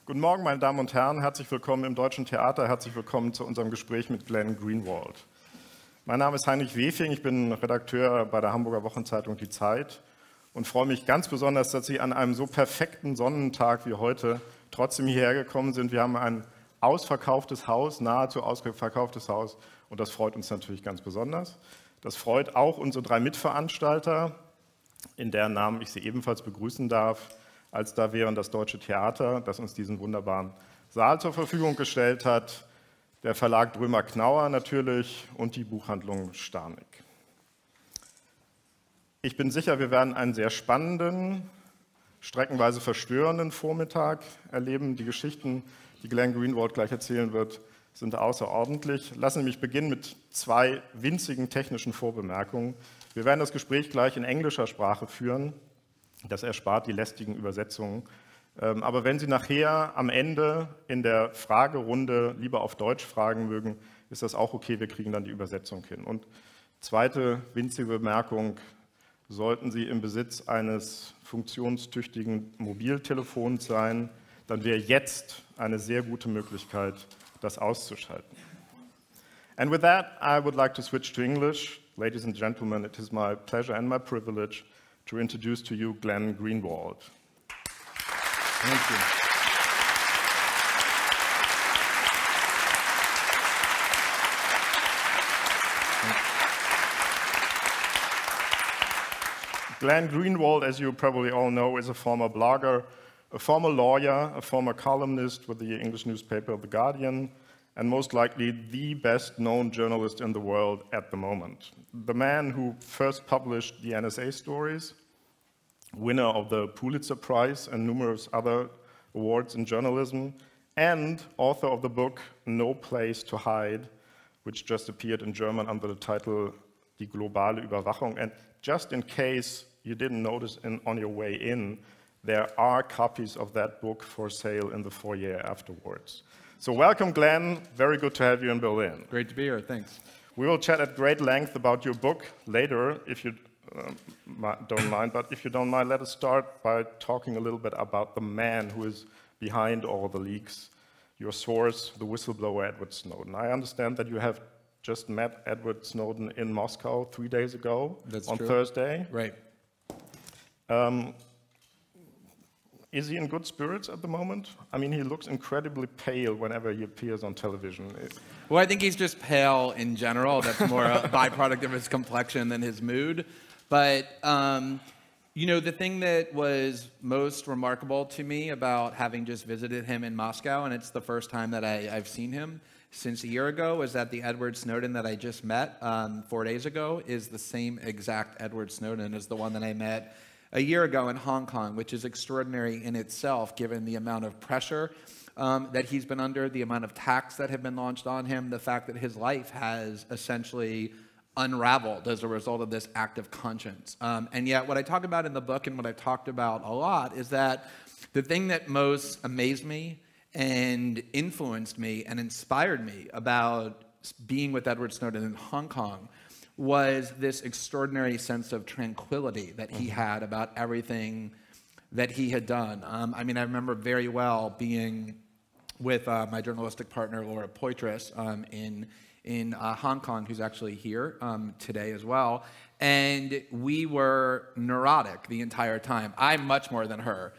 Guten Morgen, meine Damen und Herren. Herzlich willkommen im Deutschen Theater. Herzlich willkommen zu unserem Gespräch mit Glenn Greenwald. Mein Name ist Heinrich Wefing. Ich bin Redakteur bei der Hamburger Wochenzeitung Die Zeit und freue mich ganz besonders, dass Sie an einem so perfekten Sonnentag wie heute trotzdem hierher gekommen sind. Wir haben ein ausverkauftes Haus, nahezu ausverkauftes Haus, und das freut uns natürlich ganz besonders. Das freut auch unsere 3 Mitveranstalter, in deren Namen ich Sie ebenfalls begrüßen darf. Als da wären das Deutsche Theater, das uns diesen wunderbaren Saal zur Verfügung gestellt hat, der Verlag Drömer-Knauer natürlich und die Buchhandlung Starneck. Ich bin sicher, wir werden einen sehr spannenden, streckenweise verstörenden Vormittag erleben. Die Geschichten, die Glenn Greenwald gleich erzählen wird, sind außerordentlich. Lassen Sie mich beginnen mit 2 winzigen technischen Vorbemerkungen. Wir werden das Gespräch gleich in englischer Sprache führen. Das erspart die lästigen Übersetzungen. Aber wenn Sie nachher am Ende in der Fragerunde lieber auf Deutsch fragen mögen, ist das auch okay, wir kriegen dann die Übersetzung hin. Und zweite winzige Bemerkung: Sollten Sie im Besitz eines funktionstüchtigen Mobiltelefons sein, dann wäre jetzt eine sehr gute Möglichkeit, das auszuschalten. And with that, I would like to switch to English. Ladies and gentlemen, it is my pleasure and my privilege to introduce to you Glenn Greenwald. Thank you. Glenn Greenwald, as you probably all know, is a former blogger, a former lawyer, a former columnist with the English newspaper The Guardian, and most likely the best-known journalist in the world at the moment. The man who first published the NSA stories, winner of the Pulitzer Prize and numerous other awards in journalism, and author of the book No Place to Hide, which just appeared in German under the title Die Globale Überwachung. And just in case you didn't notice on your way in, there are copies of that book for sale in the foyer afterwards. So welcome, Glenn. Very good to have you in Berlin. Great to be here. Thanks. We will chat at great length about your book later, if you don't mind. But if you don't mind, let us start by talking a little bit about the man who is behind all the leaks, your source, the whistleblower Edward Snowden. I understand that you have just met Edward Snowden in Moscow 3 days ago. That's on true. Thursday. Right. Is he in good spirits at the moment? I mean, he looks incredibly pale whenever he appears on television. Well, I think he's just pale in general. That's more a byproduct of his complexion than his mood. But, you know, the thing that was most remarkable to me about having just visited him in Moscow, and it's the first time that I've seen him since a year ago, is that the Edward Snowden that I just met 4 days ago is the same exact Edward Snowden as the one that I met a year ago in Hong Kong, which is extraordinary in itself, given the amount of pressure that he's been under, the amount of attacks that have been launched on him, the fact that his life has essentially unraveled as a result of this act of conscience. And yet what I talk about in the book and what I've talked about a lot is that the thing that most amazed me and influenced me and inspired me about being with Edward Snowden in Hong Kong was this extraordinary sense of tranquility that he had about everything that he had done. I mean, I remember very well being with my journalistic partner, Laura Poitras, in Hong Kong, who's actually here today as well. And we were neurotic the entire time. I much more than her.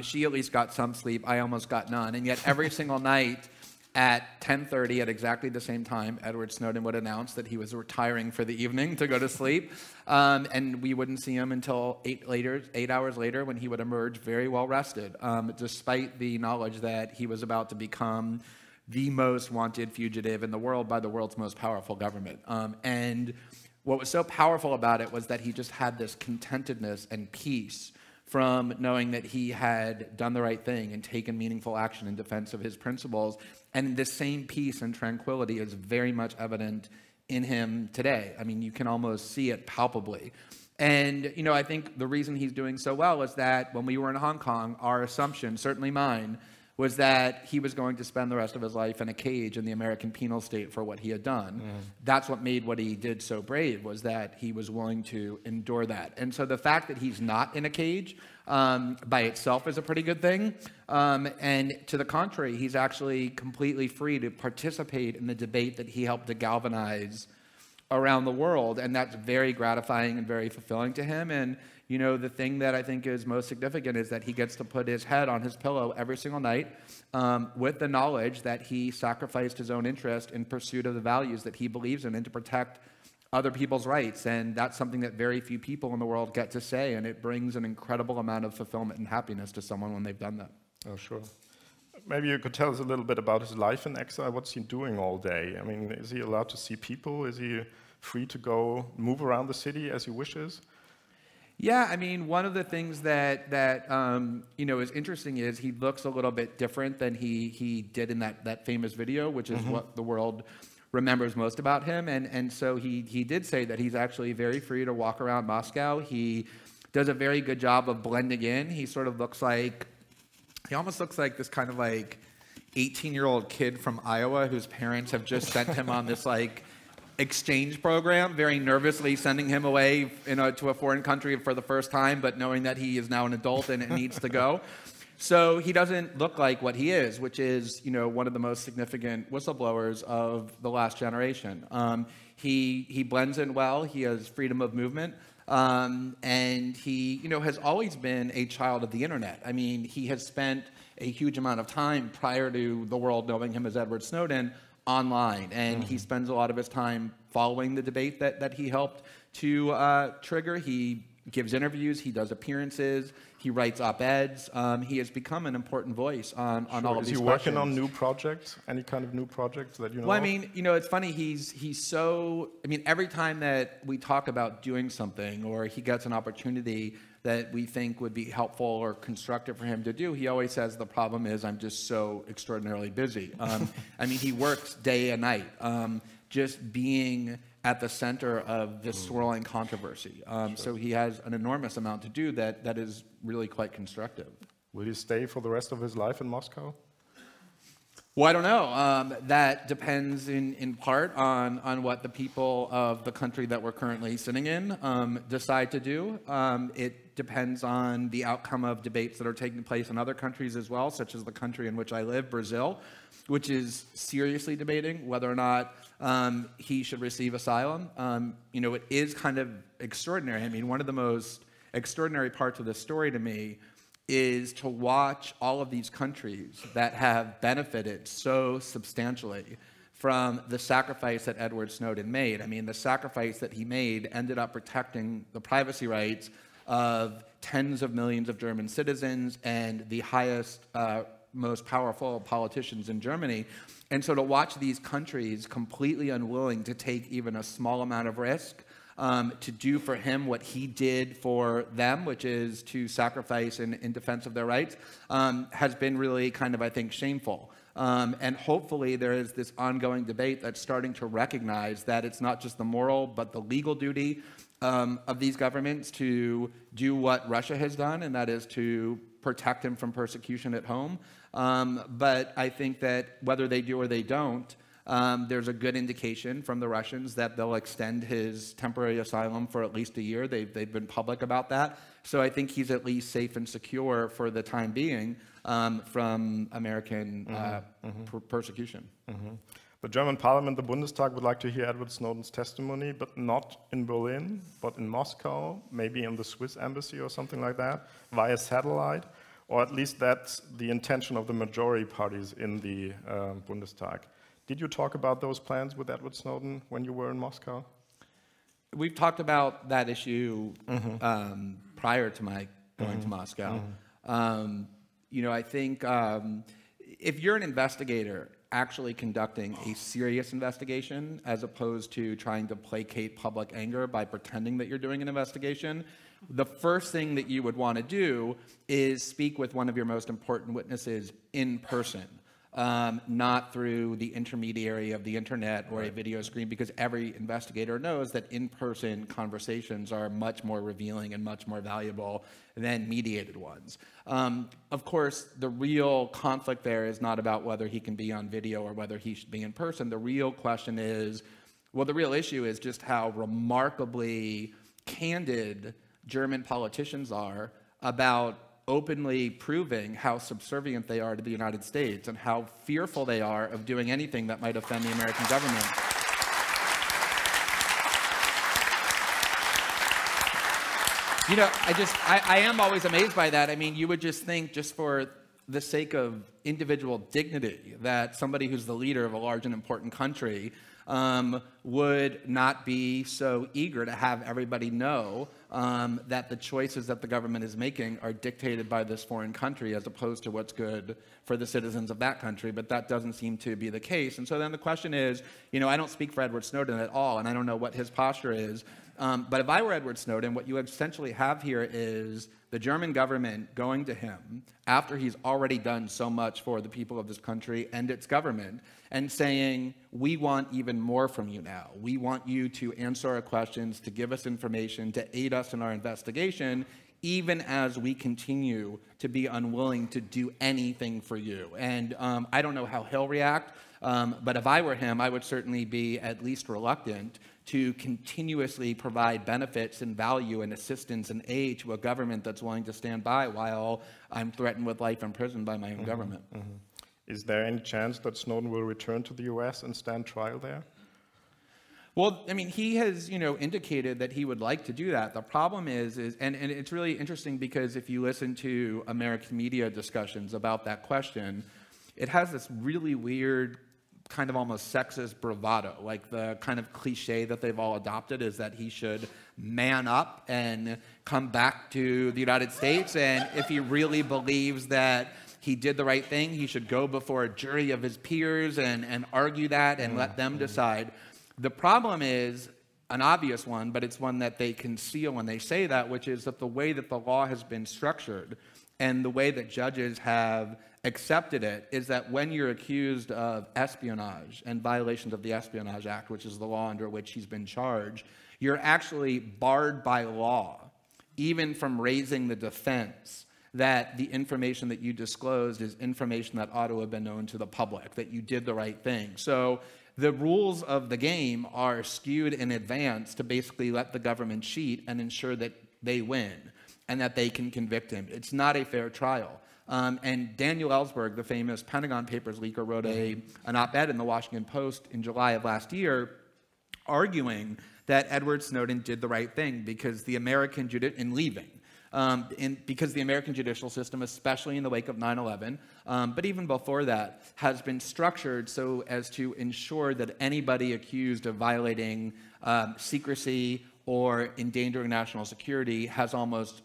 She at least got some sleep. I almost got none. And yet every single night at 10:30, at exactly the same time, Edward Snowden would announce that he was retiring for the evening to go to sleep. And we wouldn't see him until 8 hours later, when he would emerge very well rested, despite the knowledge that he was about to become the most wanted fugitive in the world by the world's most powerful government. And what was so powerful about it was that he just had this contentedness and peace from knowing that he had done the right thing and taken meaningful action in defense of his principles. And the same peace and tranquility is very much evident in him today. I mean, you can almost see it palpably. And, you know, I think the reason he's doing so well is that when we were in Hong Kong, our assumption, certainly mine, was that he was going to spend the rest of his life in a cage in the American penal state for what he had done. That's what made what he did so brave, was that he was willing to endure that. And so the fact that he's not in a cage by itself is a pretty good thing. And to the contrary, he's actually completely free to participate in the debate that he helped to galvanize around the world, and that's very gratifying and very fulfilling to him. And you know, the thing that I think is most significant is that he gets to put his head on his pillow every single night with the knowledge that he sacrificed his own interest in pursuit of the values that he believes in and to protect other people's rights. And that's something that very few people in the world get to say, and it brings an incredible amount of fulfillment and happiness to someone when they've done that. Oh, sure. Maybe you could tell us a little bit about his life in exile. What's he doing all day? I mean, is he allowed to see people? Is he free to go move around the city as he wishes? Yeah, I mean, one of the things that you know, is interesting is he looks a little bit different than he did in that famous video, which is what the world remembers most about him. And so he did say that he's actually very free to walk around Moscow. He does a very good job of blending in. He sort of looks like, he almost looks like this kind of like 18-year-old kid from Iowa whose parents have just sent him on this like exchange program, very nervously sending him away to a foreign country for the first time, but knowing that he is now an adult and needs to go. So he doesn't look like what he is, which is, you know, one of the most significant whistleblowers of the last generation. He blends in well. He has freedom of movement. And he, you know, has always been a child of the internet. I mean, he has spent a huge amount of time prior to the world knowing him as Edward Snowden online, and he spends a lot of his time following the debate that he helped to trigger. He gives interviews, he does appearances, he writes op-eds. He has become an important voice on all of these questions. Is he working on new projects? Any kind of new projects that you know? Well, I mean, you know, it's funny. He's so. I mean, every time that we talk about doing something, or he gets an opportunity that we think would be helpful or constructive for him to do, he always says the problem is I'm just so extraordinarily busy. I mean, he works day and night, just being at the center of this swirling controversy. So he has an enormous amount to do that is really quite constructive. Will he stay for the rest of his life in Moscow? Well, I don't know. That depends in part on what the people of the country that we're currently sitting in decide to do. It depends on the outcome of debates that are taking place in other countries as well, such as the country in which I live, Brazil, which is seriously debating whether or not he should receive asylum. You know, it is kind of extraordinary. I mean, one of the most extraordinary parts of this story to me is to watch all of these countries that have benefited so substantially from the sacrifice that Edward Snowden made. I mean, the sacrifice that he made ended up protecting the privacy rights of tens of millions of German citizens and the highest, most powerful politicians in Germany. And so to watch these countries completely unwilling to take even a small amount of risk to do for him what he did for them, which is to sacrifice in defense of their rights, has been really kind of, I think, shameful. And hopefully there is this ongoing debate that's starting to recognize that it's not just the moral, but the legal duty of these governments to do what Russia has done, and that is to protect him from persecution at home. But I think that whether they do or they don't, there's a good indication from the Russians that they'll extend his temporary asylum for at least a year. They've been public about that. So I think he's at least safe and secure for the time being from American persecution. The German parliament, the Bundestag, would like to hear Edward Snowden's testimony, but not in Berlin, but in Moscow, maybe in the Swiss embassy or something like that, via satellite. Or at least that's the intention of the majority parties in the Bundestag. Did you talk about those plans with Edward Snowden when you were in Moscow? We've talked about that issue prior to my going to Moscow. You know, I think if you're an investigator actually conducting a serious investigation as opposed to trying to placate public anger by pretending that you're doing an investigation, the first thing that you would want to do is speak with one of your most important witnesses in person. not through the intermediary of the internet or a video screen, because every investigator knows that in-person conversations are much more revealing and much more valuable than mediated ones. Of course, the real conflict there is not about whether he can be on video or whether he should be in person. The real question is, well, the real issue is just how remarkably candid German politicians are about openly proving how subservient they are to the United States and how fearful they are of doing anything that might offend the American government. You know, I am always amazed by that. I mean, you would just think, just for the sake of individual dignity, that somebody who's the leader of a large and important country would not be so eager to have everybody know that the choices that the government is making are dictated by this foreign country as opposed to what's good for the citizens of that country. But that doesn't seem to be the case. And so then the question is, you know, I don't speak for Edward Snowden at all, and I don't know what his posture is. But if I were Edward Snowden, what you essentially have here is the German government going to him after he's already done so much for the people of this country and its government and saying, we want even more from you now. We want you to answer our questions, to give us information, to aid us in our investigation, even as we continue to be unwilling to do anything for you. And I don't know how he'll react, but if I were him, I would certainly be at least reluctant to continuously provide benefits and value and assistance and aid to a government that's willing to stand by while I'm threatened with life in prison by my own government. Is there any chance that Snowden will return to the US and stand trial there? Well, I mean, he has, you know, indicated that he would like to do that. The problem is and it's really interesting because if you listen to American media discussions about that question, it has this really weird kind of almost sexist bravado. Like the kind of cliche that they've all adopted is that he should man up and come back to the United States, and if he really believes that he did the right thing, he should go before a jury of his peers and argue that and let them decide. The problem is an obvious one, but it's one that they conceal when they say that, which is that the way that the law has been structured and the way that judges have accepted it is that when you're accused of espionage and violations of the Espionage Act, which is the law under which he's been charged, you're actually barred by law, even from raising the defense that the information that you disclosed is information that ought to have been known to the public, that you did the right thing. So the rules of the game are skewed in advance to basically let the government cheat and ensure that they win and that they can convict him. It's not a fair trial. And Daniel Ellsberg, the famous Pentagon Papers leaker, wrote an op-ed in the Washington Post in July of last year arguing that Edward Snowden did the right thing because the American because the American judicial system, especially in the wake of 9/11, but even before that, has been structured so as to ensure that anybody accused of violating secrecy or endangering national security has almost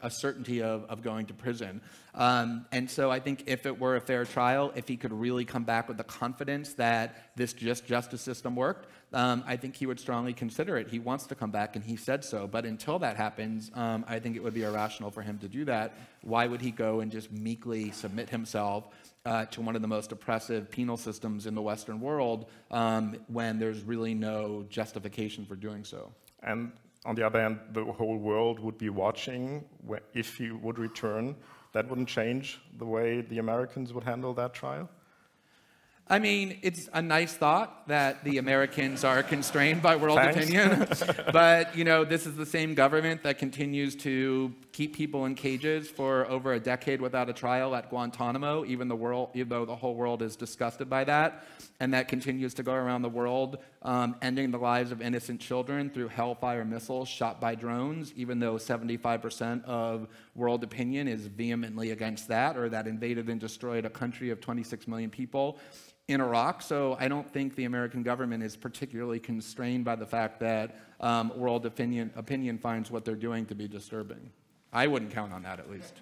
a certainty of going to prison. And so I think if it were a fair trial, if he could really come back with the confidence that this justice system worked, I think he would strongly consider it. He wants to come back, and he said so. But until that happens, I think it would be irrational for him to do that. Why would he go and just meekly submit himself to one of the most oppressive penal systems in the Western world when there's really no justification for doing so? And on the other hand, the whole world would be watching if he would return. That wouldn't change the way the Americans would handle that trial? I mean, it's a nice thought that the Americans are constrained by world opinion, but, you know, this is the same government that continues to keep people in cages for over a decade without a trial at Guantanamo, even though the whole world is disgusted by that, and that continues to go around the world, ending the lives of innocent children through Hellfire missiles shot by drones, even though 75% of world opinion is vehemently against that, or that invaded and destroyed a country of 26 million people in Iraq. So I don't think the American government is particularly constrained by the fact that world opinion finds what they're doing to be disturbing. I wouldn't count on that, at least.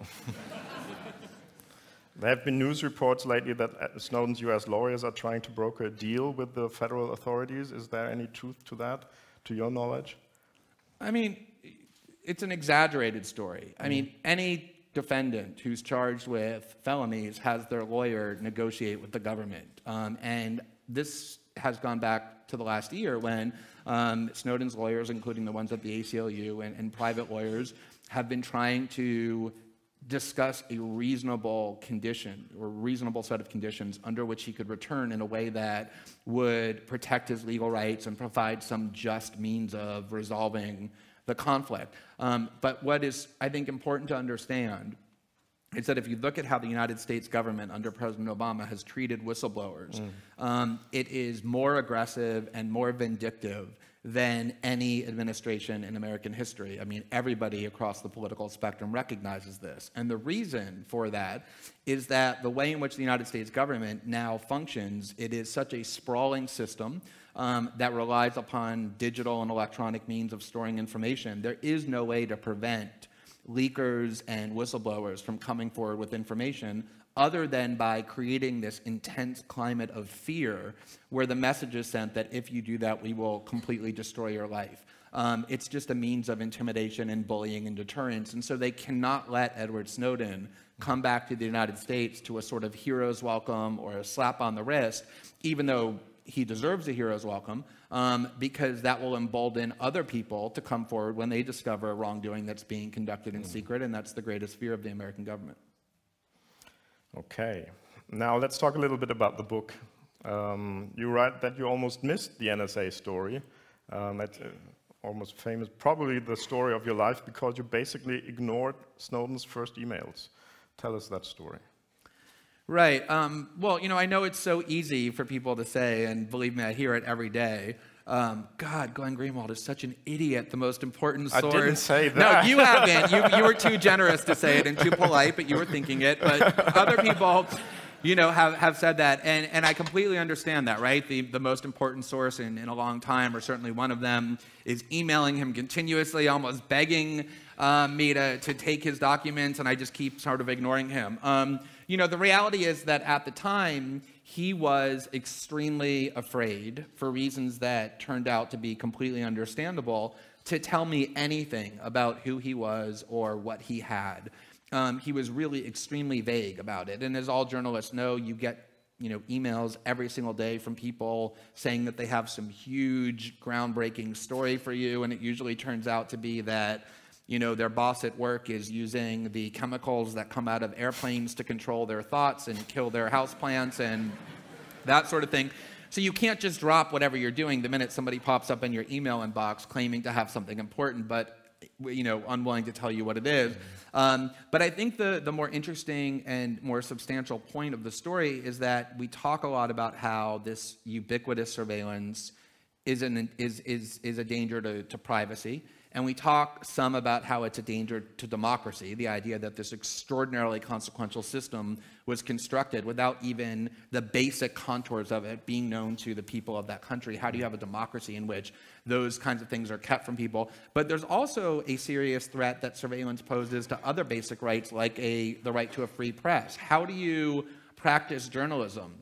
There have been news reports lately that Snowden's US lawyers are trying to broker a deal with the federal authorities. Is there any truth to that, to your knowledge? I mean, it's an exaggerated story. I mean, any defendant who's charged with felonies has their lawyer negotiate with the government. And this has gone back to the last year when Snowden's lawyers, including the ones at the ACLU and private lawyers, have been trying to discuss a reasonable condition or reasonable set of conditions under which he could return in a way that would protect his legal rights and provide some just means of resolving the conflict. But what is, I think, important to understand is that if you look at how the United States government under President Obama has treated whistleblowers, it is more aggressive and more vindictive than any administration in American history. I mean, everybody across the political spectrum recognizes this. And the reason for that is that the way in which the United States government now functions, it is such a sprawling system that relies upon digital and electronic means of storing information. There is no way to prevent leakers and whistleblowers from coming forward with information other than by creating this intense climate of fear where the message is sent that if you do that, we will completely destroy your life. It's just a means of intimidation and bullying and deterrence. And so they cannot let Edward Snowden come back to the United States to a sort of hero's welcome or a slap on the wrist, even though he deserves a hero's welcome, because that will embolden other people to come forward when they discover wrongdoing that's being conducted in secret, and that's the greatest fear of the American government. Okay, now let's talk a little bit about the book. You write that you almost missed the NSA story. That's almost famous, probably the story of your life, because you basically ignored Snowden's first emails. Tell us that story. Right. Well, you know, I know it's so easy for people to say, and believe me, I hear it every day. God, Glenn Greenwald is such an idiot, the most important source. I didn't say that. No, you haven't. You were too generous to say it and too polite, but you were thinking it. But other people, you know, have said that. And I completely understand that, right? The most important source in a long time, or certainly one of them, is emailing him continuously, almost begging me to take his documents, and I just keep sort of ignoring him. You know, the reality is that at the time, he was extremely afraid, for reasons that turned out to be completely understandable, to tell me anything about who he was or what he had. He was really extremely vague about it. And as all journalists know, you get, you know, emails every single day from people saying that they have some huge, groundbreaking story for you, and it usually turns out to be that, you know, their boss at work is using the chemicals that come out of airplanes to control their thoughts and kill their houseplants and that sort of thing. So you can't just drop whatever you're doing the minute somebody pops up in your email inbox claiming to have something important, but, you know, unwilling to tell you what it is. But I think the more interesting and more substantial point of the story is that we talk a lot about how this ubiquitous surveillance is a danger to privacy. And we talk some about how it's a danger to democracy, the idea that this extraordinarily consequential system was constructed without even the basic contours of it being known to the people of that country. How do you have a democracy in which those kinds of things are kept from people? But there's also a serious threat that surveillance poses to other basic rights, like the right to a free press. How do you practice journalism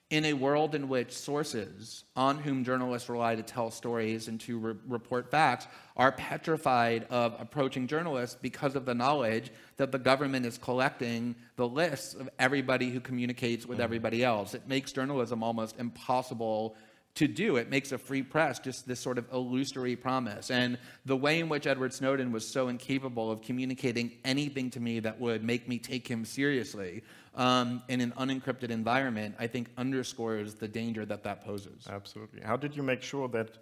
in a world in which sources on whom journalists rely to tell stories and to report facts are petrified of approaching journalists because of the knowledge that the government is collecting the lists of everybody who communicates with everybody else? It makes journalism almost impossible to do. It makes a free press just this sort of illusory promise. And the way in which Edward Snowden was so incapable of communicating anything to me that would make me take him seriously in an unencrypted environment, I think underscores the danger that that poses. Absolutely. How did you make sure that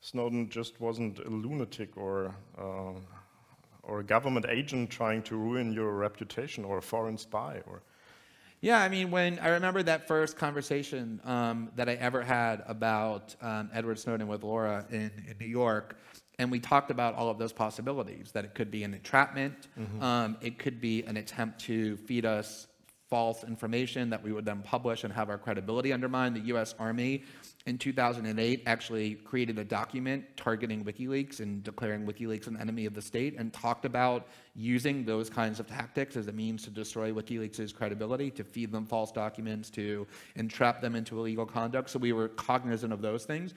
Snowden just wasn't a lunatic or a government agent trying to ruin your reputation, or a foreign spy? Or yeah, I mean, when I remember that first conversation that I ever had about Edward Snowden with Laura in New York, and we talked about all of those possibilities, that it could be an entrapment, it could be an attempt to feed us false information that we would then publish and have our credibility undermined. The U.S. Army in 2008 actually created a document targeting WikiLeaks and declaring WikiLeaks an enemy of the state, and talked about using those kinds of tactics as a means to destroy WikiLeaks' credibility, to feed them false documents, to entrap them into illegal conduct. So we were cognizant of those things.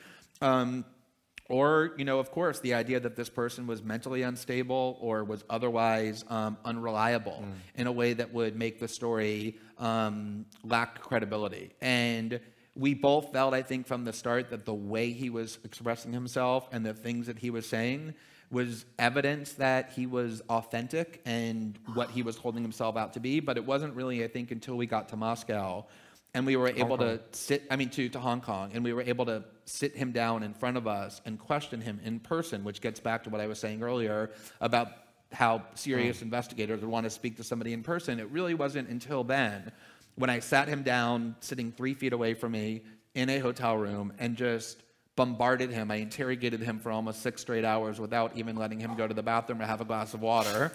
Or, of course, the idea that this person was mentally unstable or was otherwise unreliable in a way that would make the story lack credibility. And we both felt, I think, from the start that the way he was expressing himself and the things that he was saying was evidence that he was authentic and what he was holding himself out to be. But it wasn't really, I think, until we got to Moscow and we were able to to Hong Kong, and we were able to sit him down in front of us and question him in person, which gets back to what I was saying earlier about how serious investigators would want to speak to somebody in person. It really wasn't until then when I sat him down, sitting 3 feet away from me in a hotel room, and just bombarded him. I interrogated him for almost 6 straight hours without even letting him go to the bathroom or have a glass of water,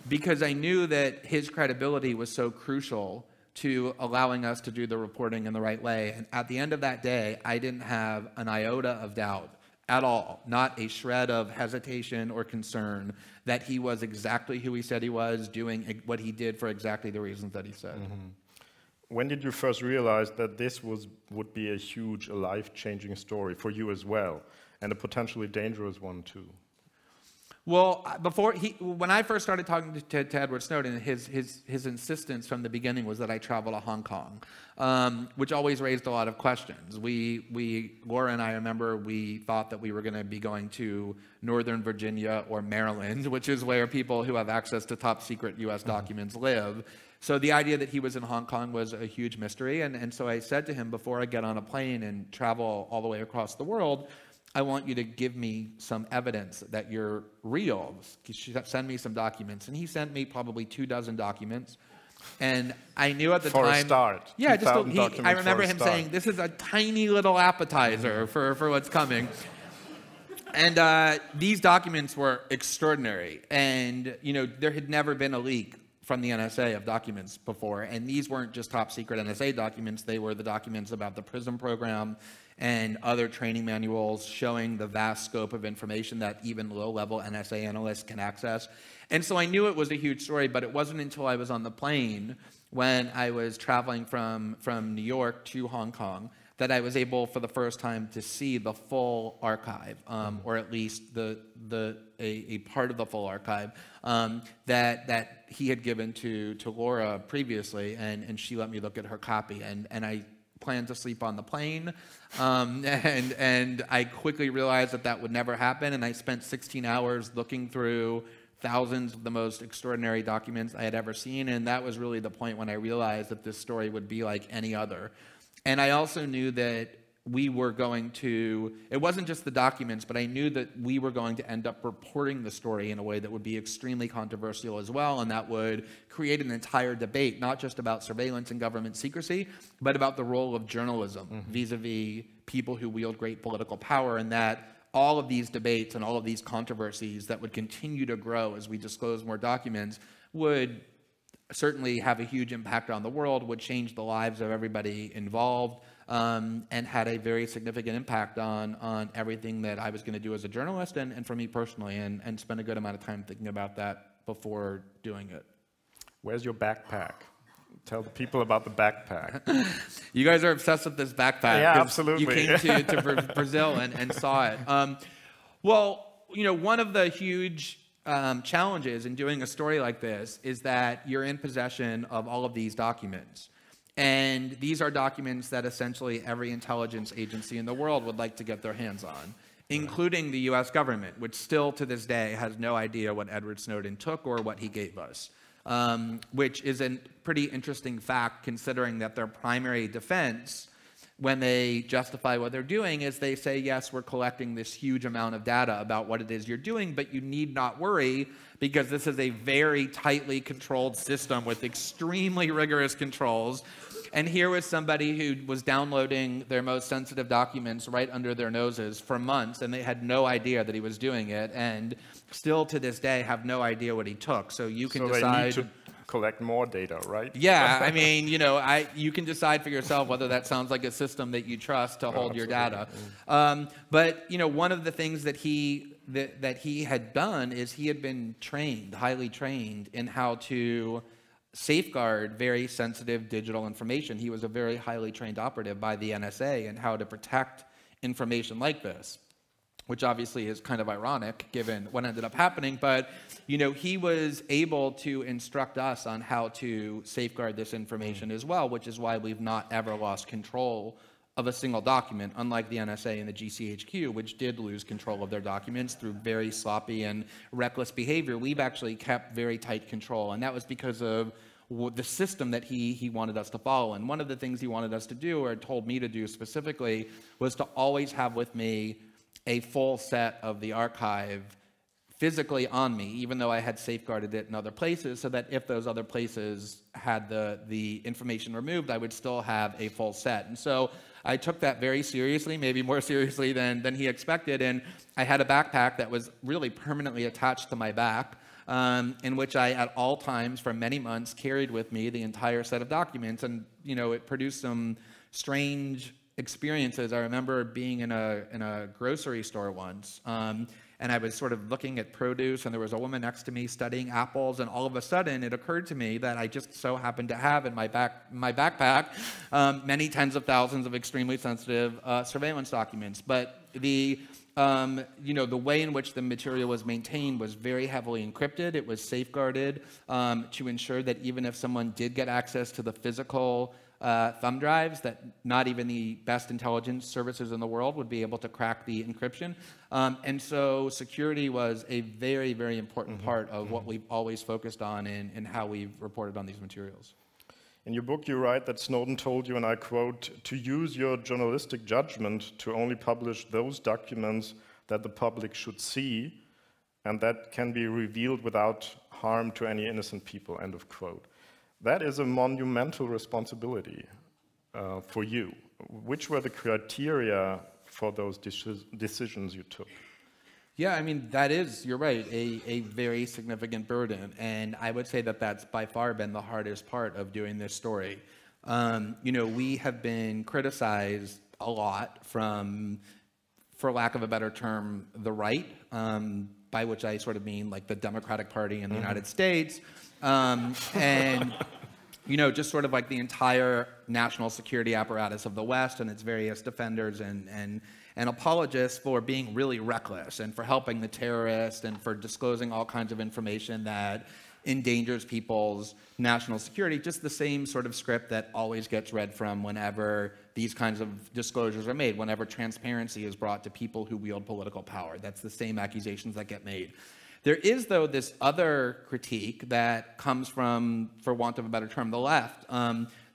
because I knew that his credibility was so crucial to allowing us to do the reporting in the right way. And at the end of that day, I didn't have an iota of doubt at all, not a shred of hesitation or concern that he was exactly who he said he was, doing what he did for exactly the reasons that he said. When did you first realize that this would be a huge, life-changing story for you as well, and a potentially dangerous one too? Well, when I first started talking to Edward Snowden, his insistence from the beginning was that I travel to Hong Kong, which always raised a lot of questions. Laura and I remember we thought that we were going to be going to Northern Virginia or Maryland, which is where people who have access to top secret U.S. documents live. So the idea that he was in Hong Kong was a huge mystery. And so I said to him, before I get on a plane and travel all the way across the world, I want you to give me some evidence that you're real. Send me some documents. And he sent me probably 24 documents. And I knew at the time... For a start. Yeah, I remember him saying, this is a tiny little appetizer for what's coming. And these documents were extraordinary. And, there had never been a leak from the NSA of documents before. And these weren't just top secret NSA documents. They were the documents about the PRISM program and other training manuals showing the vast scope of information that even low-level NSA analysts can access. And so I knew it was a huge story, but it wasn't until I was on the plane when I was traveling from New York to Hong Kong that I was able for the first time to see the full archive, or at least a part of the full archive that he had given to Laura previously, and she let me look at her copy, and I planned to sleep on the plane, and I quickly realized that would never happen, and I spent 16 hours looking through thousands of the most extraordinary documents I had ever seen, and that was really the point when I realized that this story would be like any other. And I also knew that we were going to, it wasn't just the documents, but I knew that we were going to end up reporting the story in a way that would be extremely controversial as well, and that would create an entire debate, not just about surveillance and government secrecy, but about the role of journalism vis-a-vis people who wield great political power, and that all of these debates and all of these controversies that would continue to grow as we disclose more documents would certainly have a huge impact on the world, would change the lives of everybody involved, and had a very significant impact on everything that I was going to do as a journalist and for me personally, and spent a good amount of time thinking about that before doing it. Where's your backpack? Tell the people about the backpack. You guys are obsessed with this backpack. Yeah, absolutely. You came to Brazil and saw it. Well, one of the huge challenges in doing a story like this is that you're in possession of all of these documents. And these are documents that essentially every intelligence agency in the world would like to get their hands on, including the US government, which still to this day has no idea what Edward Snowden took or what he gave us, which is a pretty interesting fact considering that their primary defense when they justify what they're doing is they say, yes, we're collecting this huge amount of data about what it is you're doing, but you need not worry because this is a very tightly controlled system with extremely rigorous controls. And here was somebody who was downloading their most sensitive documents right under their noses for months, and they had no idea that he was doing it, and still to this day have no idea what he took. So you can decide... They need to collect more data, right? Yeah, I mean, you can decide for yourself whether that sounds like a system that you trust to hold your data. But one of the things that he had done is he had been trained, highly trained, in how to safeguard very sensitive digital information. He was a very highly trained operative by the NSA in how to protect information like this. which obviously is kind of ironic given what ended up happening. But, you know, he was able to instruct us on how to safeguard this information as well, which is why we've not ever lost control of a single document, unlike the NSA and the GCHQ, which did lose control of their documents through very sloppy and reckless behavior. We've actually kept very tight control, and that was because of the system that he wanted us to follow. And one of the things he wanted us to do, or told me to do specifically, was to always have with me a full set of the archive physically on me, even though I had safeguarded it in other places, so that if those other places had the information removed, I would still have a full set. And so I took that very seriously, maybe more seriously than he expected, and I had a backpack that was really permanently attached to my back, in which I, at all times for many months, carried with me the entire set of documents. And, you know, it produced some strange experiences. I remember being in a grocery store once, and I was sort of looking at produce, and there was a woman next to me studying apples, and all of a sudden it occurred to me that I just so happened to have in my backpack many tens of thousands of extremely sensitive surveillance documents. But the you know, the way in which the material was maintained was very heavily encrypted. It was safeguarded to ensure that even if someone did get access to the physical thumb drives, that not even the best intelligence services in the world would be able to crack the encryption. And so security was a very, very important part of what we've always focused on in how we've reported on these materials. In your book, you write that Snowden told you, and I quote, to use your journalistic judgment to only publish those documents that the public should see and that can be revealed without harm to any innocent people, end of quote. That is a monumental responsibility for you. Which were the criteria for those decisions you took? Yeah, I mean, that is, you're right, a very significant burden. And I would say that that's by far been the hardest part of doing this story. You know, we have been criticized a lot from, for lack of a better term, the right, by which I sort of mean like the Democratic Party in the United States. And, you know, just sort of like the entire national security apparatus of the West and its various defenders and apologists for being really reckless and for helping the terrorists and for disclosing all kinds of information that endangers people's national security, just the same sort of script that always gets read from whenever these kinds of disclosures are made, whenever transparency is brought to people who wield political power. That's the same accusations that get made. There is, though, this other critique that comes from, for want of a better term, the left,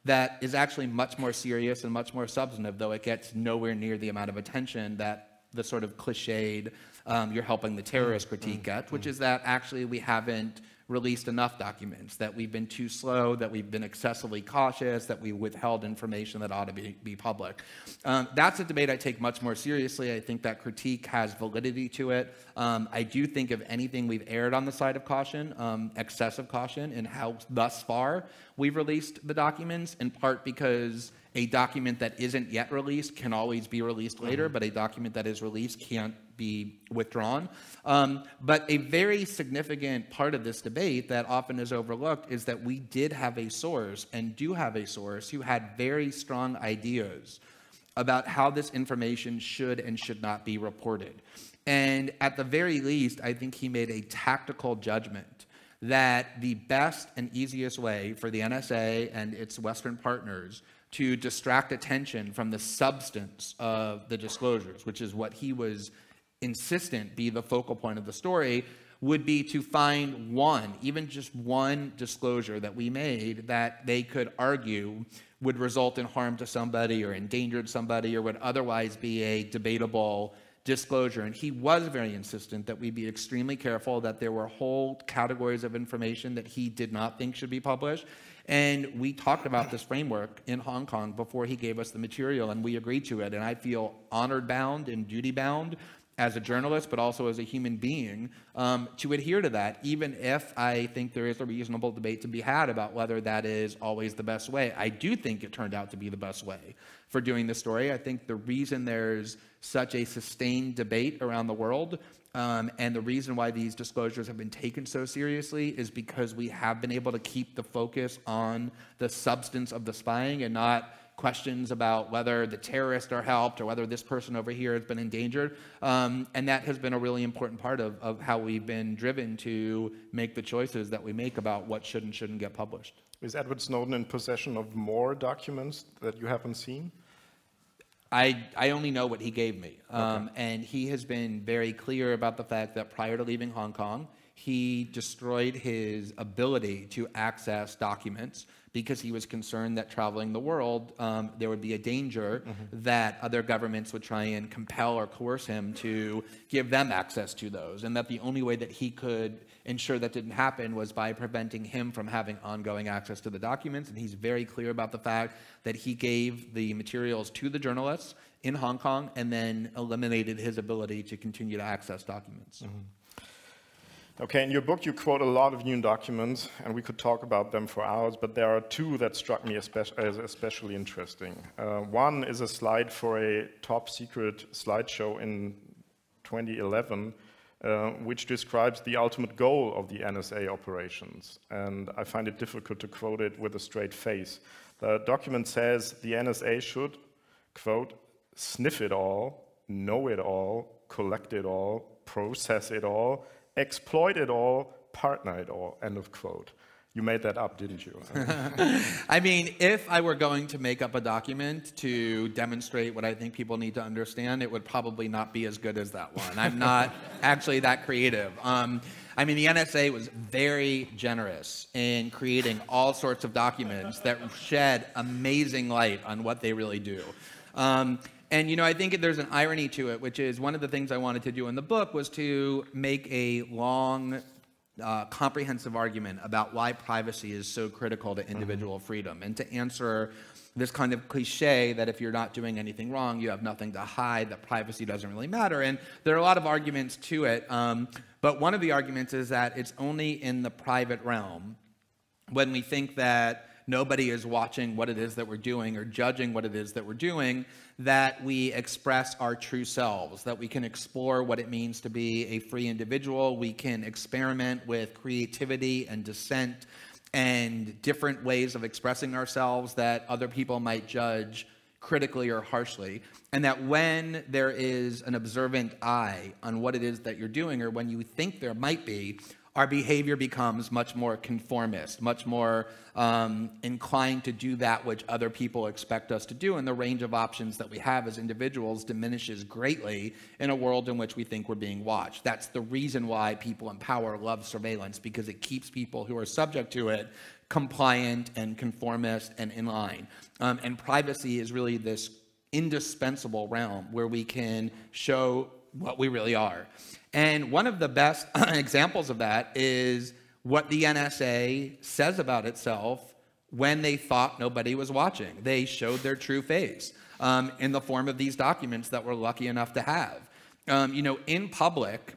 that is actually much more serious and much more substantive, though it gets nowhere near the amount of attention that the sort of cliched you're helping the terrorist critique gets, which is that actually we haven't released enough documents, that we've been too slow, that we've been excessively cautious, that we withheld information that ought to be public. That's a debate I take much more seriously. I think that critique has validity to it. I do think, if anything, we've erred on the side of caution, excessive caution, in how thus far we've released the documents, in part because a document that isn't yet released can always be released later, but a document that is released can't be withdrawn. But a very significant part of this debate that often is overlooked is that we did have a source, and do have a source, who had very strong ideas about how this information should and should not be reported. And at the very least, I think he made a tactical judgment that the best and easiest way for the NSA and its Western partners to distract attention from the substance of the disclosures, which is what he was insistent be the focal point of the story, would be to find one, even just one disclosure that we made that they could argue would result in harm to somebody or endangered somebody or would otherwise be a debatable disclosure. And he was very insistent that we be extremely careful, that there were whole categories of information that he did not think should be published. And we talked about this framework in Hong Kong before he gave us the material, and we agreed to it. And I feel honored bound and duty bound as a journalist, but also as a human being, to adhere to that, even if I think there is a reasonable debate to be had about whether that is always the best way. I do think it turned out to be the best way for doing this story. I think the reason there's such a sustained debate around the world, and the reason why these disclosures have been taken so seriously, is because we have been able to keep the focus on the substance of the spying and not questions about whether the terrorists are helped or whether this person over here has been endangered. And that has been a really important part of how we've been driven to make the choices that we make about what should and shouldn't get published. Is Edward Snowden in possession of more documents that you haven't seen? I only know what he gave me. And he has been very clear about the fact that prior to leaving Hong Kong, he destroyed his ability to access documents because he was concerned that traveling the world, there would be a danger that other governments would try and compel or coerce him to give them access to those, and that the only way that he could ensure that didn't happen was by preventing him from having ongoing access to the documents. And he's very clear about the fact that he gave the materials to the journalists in Hong Kong and then eliminated his ability to continue to access documents. Okay, in your book you quote a lot of new documents, and we could talk about them for hours, but there are two that struck me as especially interesting. One is a slide for a top secret slideshow in 2011, which describes the ultimate goal of the NSA operations, and I find it difficult to quote it with a straight face. The document says the NSA should, quote, sniff it all, know it all, collect it all, process it all, exploit it all, partner it all, end of quote. You made that up, didn't you? I mean, if I were going to make up a document to demonstrate what I think people need to understand, it would probably not be as good as that one. I'm not actually that creative. I mean, the NSA was very generous in creating all sorts of documents that shed amazing light on what they really do. And, you know, I think there's an irony to it, which is one of the things I wanted to do in the book was to make a long, comprehensive argument about why privacy is so critical to individual freedom, and to answer this kind of cliche that if you're not doing anything wrong, you have nothing to hide, that privacy doesn't really matter. And there are a lot of arguments to it, but one of the arguments is that it's only in the private realm when we think that nobody is watching what it is that we're doing or judging what it is that we're doing, that we express our true selves, that we can explore what it means to be a free individual. We can experiment with creativity and dissent and different ways of expressing ourselves that other people might judge critically or harshly. And that when there is an observant eye on what it is that you're doing, or when you think there might be, our behavior becomes much more conformist, much more inclined to do that which other people expect us to do, and the range of options that we have as individuals diminishes greatly in a world in which we think we're being watched. That's the reason why people in power love surveillance, because it keeps people who are subject to it compliant and conformist and in line. And privacy is really this indispensable realm where we can show what we really are. And one of the best examples of that is what the NSA says about itself when they thought nobody was watching. They showed their true face in the form of these documents that we're lucky enough to have. You know, in public,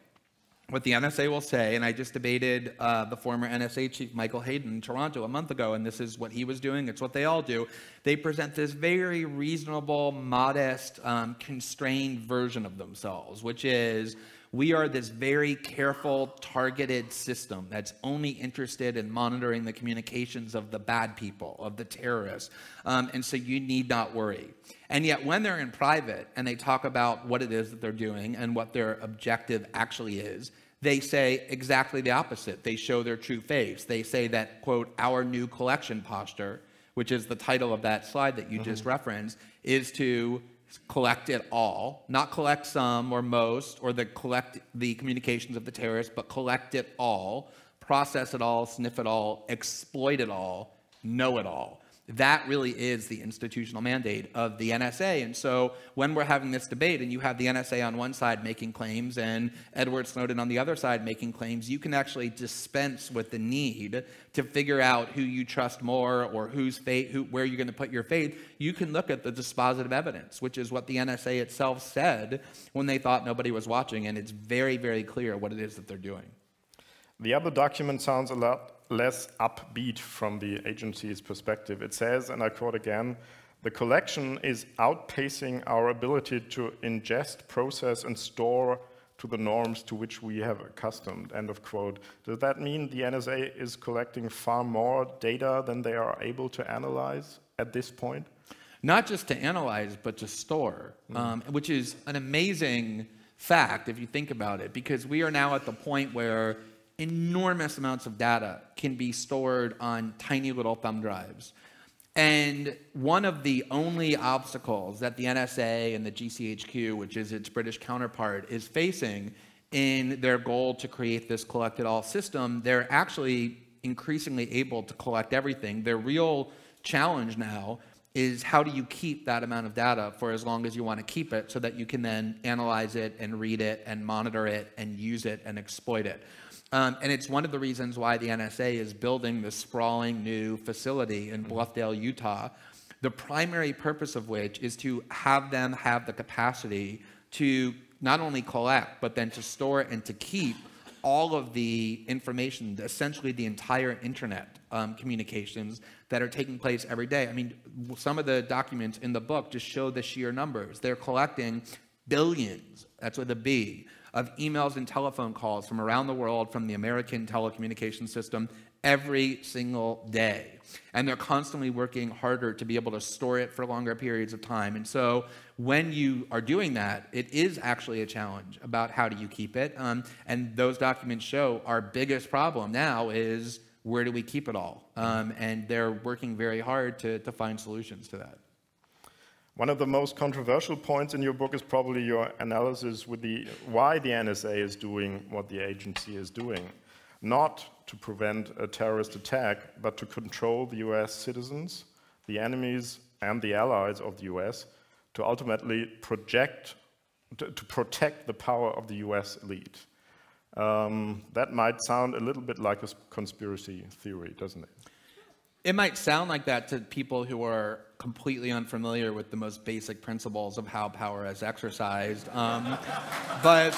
what the NSA will say, and I just debated the former NSA chief Michael Hayden in Toronto a month ago, and this is what he was doing, it's what they all do. They present this very reasonable, modest, constrained version of themselves, which is, we are this very careful, targeted system that's only interested in monitoring the communications of the bad people, of the terrorists, and so you need not worry. And yet when they're in private and they talk about what it is that they're doing and what their objective actually is, they say exactly the opposite. They show their true face. They say that, quote, our new collection posture, which is the title of that slide that you just referenced, is to collect it all, not collect some or most, or collect the communications of the terrorists, but collect it all, process it all, sniff it all, exploit it all, know it all. That really is the institutional mandate of the NSA. And so when we're having this debate and you have the NSA on one side making claims and Edward Snowden on the other side making claims, you can actually dispense with the need to figure out who you trust more or where you're going to put your faith. You can look at the dispositive evidence, which is what the NSA itself said when they thought nobody was watching, and it's very, very clear what it is that they're doing. The other document sounds a lot less upbeat from the agency's perspective. It says, and I quote again, the collection is outpacing our ability to ingest, process, and store to the norms to which we have accustomed, end of quote. Does that mean the NSA is collecting far more data than they are able to analyze at this point? not just to analyze, but to store, which is an amazing fact if you think about it, because we are now at the point where enormous amounts of data can be stored on tiny little thumb drives. And one of the only obstacles that the NSA and the GCHQ, which is its British counterpart, is facing in their goal to create this collect-it-all system, they're actually increasingly able to collect everything. Their real challenge now is how do you keep that amount of data for as long as you want to keep it so that you can then analyze it and read it and monitor it and use it and exploit it. And it's one of the reasons why the NSA is building this sprawling new facility in Bluffdale, Utah, the primary purpose of which is to have them have the capacity to not only collect, but then to store and to keep all of the information, essentially the entire internet communications that are taking place every day. I mean, some of the documents in the book just show the sheer numbers. They're collecting billions, that's with a B, of emails and telephone calls from around the world from the American telecommunications system every single day. And they're constantly working harder to be able to store it for longer periods of time. And so when you are doing that, it is actually a challenge about how do you keep it. And those documents show our biggest problem now is where do we keep it all? And they're working very hard to find solutions to that. One of the most controversial points in your book is probably your analysis with why the NSA is doing what the agency is doing. Not to prevent a terrorist attack, but to control the US citizens, the enemies and the allies of the US, to ultimately protect the power of the US elite. That might sound a little bit like a conspiracy theory, doesn't it? It might sound like that to people who are completely unfamiliar with the most basic principles of how power is exercised. But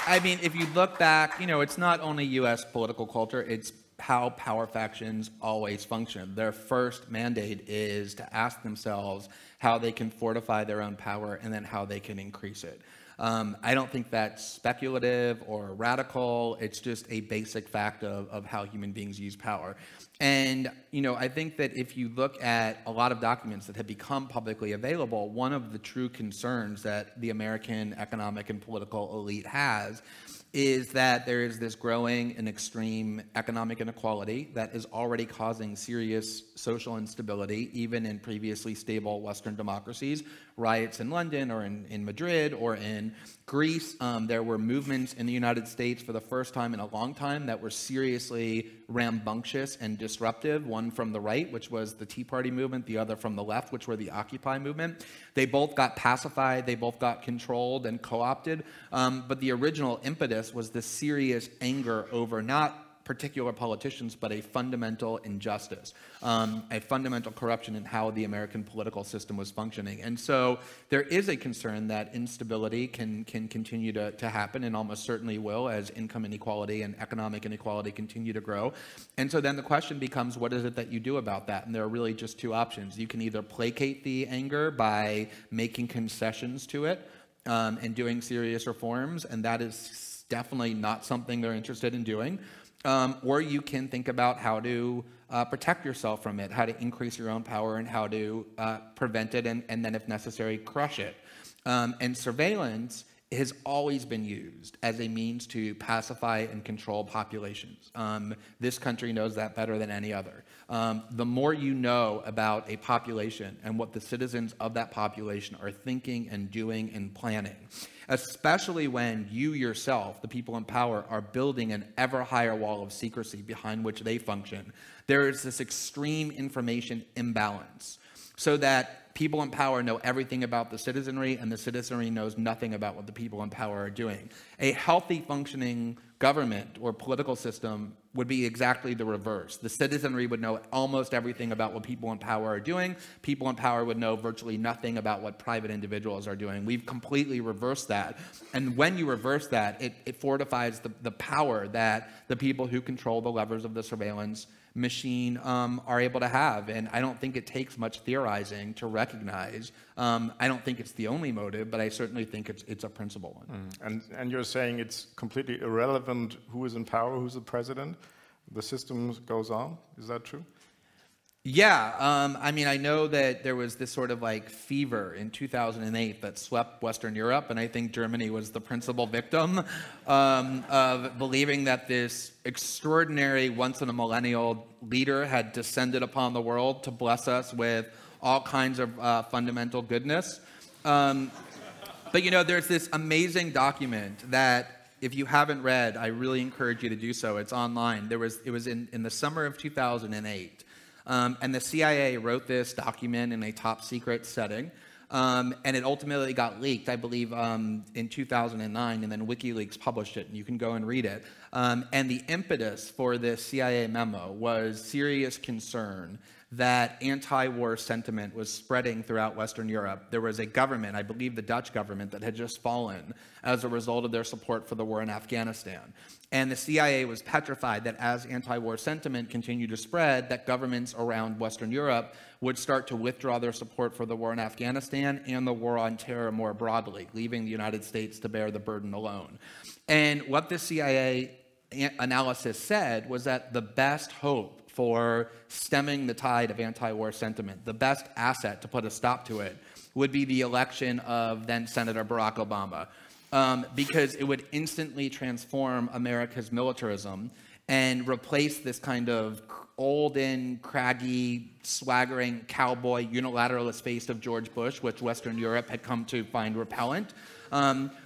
I mean, if you look back, it's not only U.S. political culture, it's how power factions always function. Their first mandate is to ask themselves how they can fortify their own power and then how they can increase it. I don't think that's speculative or radical. It's just a basic fact of how human beings use power. And, I think that if you look at a lot of documents that have become publicly available, one of the true concerns that the American economic and political elite has is that there is this growing and extreme economic inequality that is already causing serious social instability, even in previously stable Western democracies. Riots in London or in Madrid or in Greece. There were movements in the United States for the first time in a long time that were seriously rambunctious and disruptive, one from the right, which was the Tea Party movement, the other from the left, which were the Occupy movement. They both got pacified, they both got controlled and co-opted, but the original impetus was the serious anger over not particular politicians, but a fundamental injustice, a fundamental corruption in how the American political system was functioning. And so there is a concern that instability can continue to happen, and almost certainly will, as income inequality and economic inequality continue to grow. And so then the question becomes, what is it that you do about that? And there are really just two options. You can either placate the anger by making concessions to it and doing serious reforms, and that is definitely not something they're interested in doing. Or you can think about how to protect yourself from it, how to increase your own power, and how to prevent it, and then, if necessary, crush it. And surveillance has always been used as a means to pacify and control populations. This country knows that better than any other. The more you know about a population and what the citizens of that population are thinking and doing and planning, especially when you yourself, the people in power, are building an ever higher wall of secrecy behind which they function, there is this extreme information imbalance, so that people in power know everything about the citizenry, and the citizenry knows nothing about what the people in power are doing. A healthy, functioning government or political system would be exactly the reverse. The citizenry would know almost everything about what people in power are doing. People in power would know virtually nothing about what private individuals are doing. We've completely reversed that. And when you reverse that, it fortifies the power that the people who control the levers of the surveillance machine are able to have. And I don't think it takes much theorizing to recognize. I don't think it's the only motive, but I certainly think it's a principal one. And you're saying it's completely irrelevant who is in power, who's the president? the system goes on. Is that true? Yeah, I mean, I know that there was this sort of like fever in 2008 that swept Western Europe, and I think Germany was the principal victim of believing that this extraordinary, once-in-a-millennial leader had descended upon the world to bless us with all kinds of fundamental goodness. But you know, there's this amazing document that, if you haven't read, I really encourage you to do so. It's online. It was in the summer of 2008. And the CIA wrote this document in a top secret setting, and it ultimately got leaked, I believe, in 2009, and then WikiLeaks published it, and you can go and read it. And the impetus for this CIA memo was serious concern that anti-war sentiment was spreading throughout Western Europe. There was a government, I believe the Dutch government, that had just fallen as a result of their support for the war in Afghanistan. And the CIA was petrified that as anti-war sentiment continued to spread, that governments around Western Europe would start to withdraw their support for the war in Afghanistan and the war on terror more broadly, leaving the United States to bear the burden alone. And what the CIA analysis said was that the best hope for stemming the tide of anti-war sentiment, the best asset to put a stop to it, would be the election of then Senator Barack Obama, because it would instantly transform America's militarism and replace this kind of olden, craggy, swaggering cowboy unilateralist face of George Bush, which Western Europe had come to find repellent,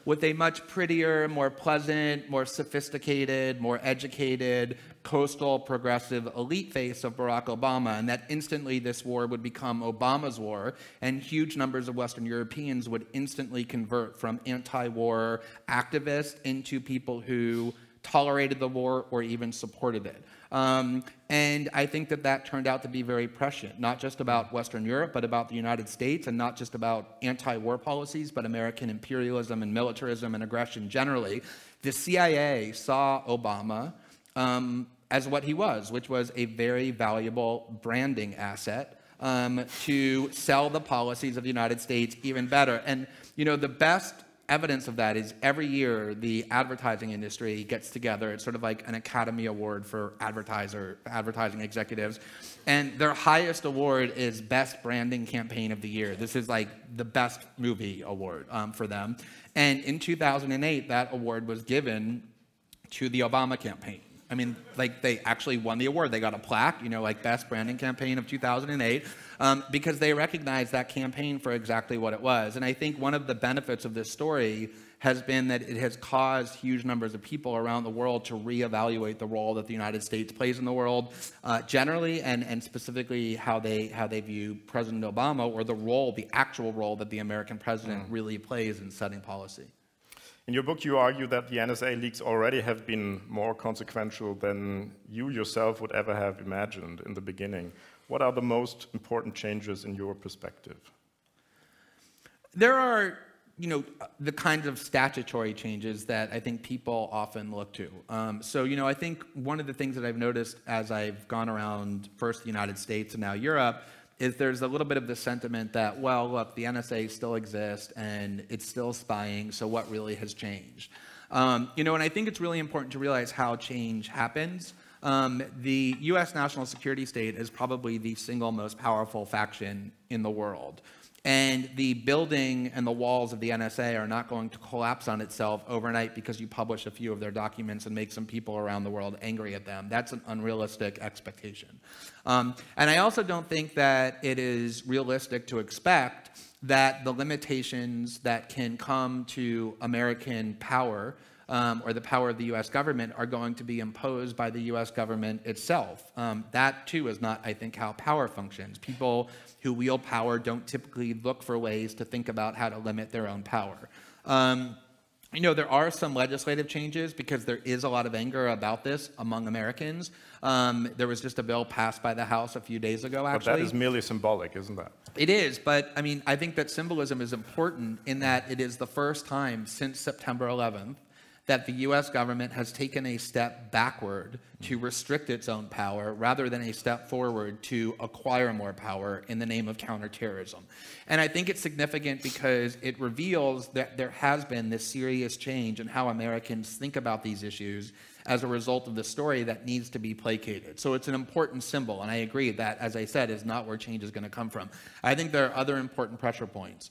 with a much prettier, more pleasant, more sophisticated, more educated, coastal, progressive elite face of Barack Obama, and that instantly this war would become Obama's war, and huge numbers of Western Europeans would instantly convert from anti-war activists into people who tolerated the war or even supported it. And I think that that turned out to be very prescient, not just about Western Europe, but about the United States, and not just about anti-war policies, but American imperialism and militarism and aggression generally. The CIA saw Obama as what he was, which was a very valuable branding asset to sell the policies of the United States even better. And, you know, the best evidence of that is every year the advertising industry gets together. It's sort of like an Academy Award for advertising executives. And their highest award is Best Branding Campaign of the Year. This is like the best movie award for them. And in 2008, that award was given to the Obama campaign. I mean, like, they actually won the award. They got a plaque, you know, like Best Branding Campaign of 2008, because they recognized that campaign for exactly what it was. And I think one of the benefits of this story has been that it has caused huge numbers of people around the world to reevaluate the role that the United States plays in the world generally, and specifically how they view President Obama, or the actual role that the American president really plays in setting policy. In your book, you argue that the NSA leaks already have been more consequential than you yourself would ever have imagined in the beginning. What are the most important changes in your perspective? There are, you know, the kinds of statutory changes that I think people often look to. So, you know, I think one of the things that I've noticed as I've gone around first the United States and now Europe is there's a little bit of the sentiment that, well, look, the NSA still exists and it's still spying, so what really has changed? You know, and I think it's really important to realize how change happens. The U.S. national security state is probably the single most powerful faction in the world. And the building and the walls of the NSA are not going to collapse on itself overnight because you publish a few of their documents and make some people around the world angry at them. That's an unrealistic expectation. And I also don't think that it is realistic to expect that the limitations that can come to American power or the power of the U.S. government are going to be imposed by the U.S. government itself. That, too, is not, I think, how power functions. People who wield power don't typically look for ways to think about how to limit their own power. You know, there are some legislative changes because there is a lot of anger about this among Americans. There was just a bill passed by the House a few days ago, actually. But that is merely symbolic, isn't that? It is, but I mean, I think that symbolism is important in that it is the first time since September 11th that the US government has taken a step backward to restrict its own power rather than a step forward to acquire more power in the name of counterterrorism. And I think it's significant because it reveals that there has been this serious change in how Americans think about these issues as a result of the story that needs to be placated. So it's an important symbol, and I agree that, as I said, is not where change is going to come from. I think there are other important pressure points,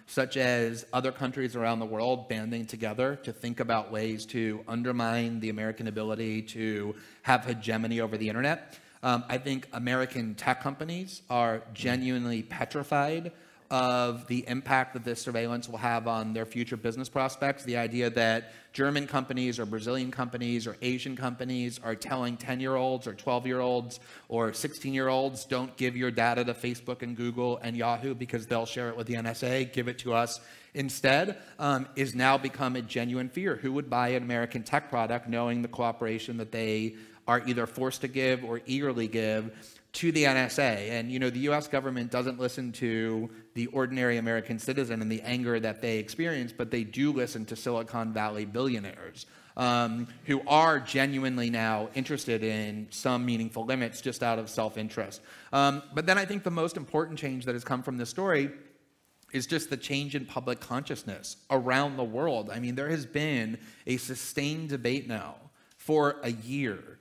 such as other countries around the world banding together to think about ways to undermine the American ability to have hegemony over the internet. I think American tech companies are genuinely petrified of the impact that this surveillance will have on their future business prospects. The idea that German companies or Brazilian companies or Asian companies are telling 10-year-olds or 12-year-olds or 16-year-olds, don't give your data to Facebook and Google and Yahoo because they'll share it with the NSA, give it to us instead, is now become a genuine fear. Who would buy an American tech product knowing the cooperation that they are either forced to give or eagerly give to the NSA? And, the US government doesn't listen to the ordinary American citizen and the anger that they experience, but they do listen to Silicon Valley billionaires who are genuinely now interested in some meaningful limits just out of self-interest. But then I think the most important change that has come from this story is just the change in public consciousness around the world. I mean, there has been a sustained debate now for a year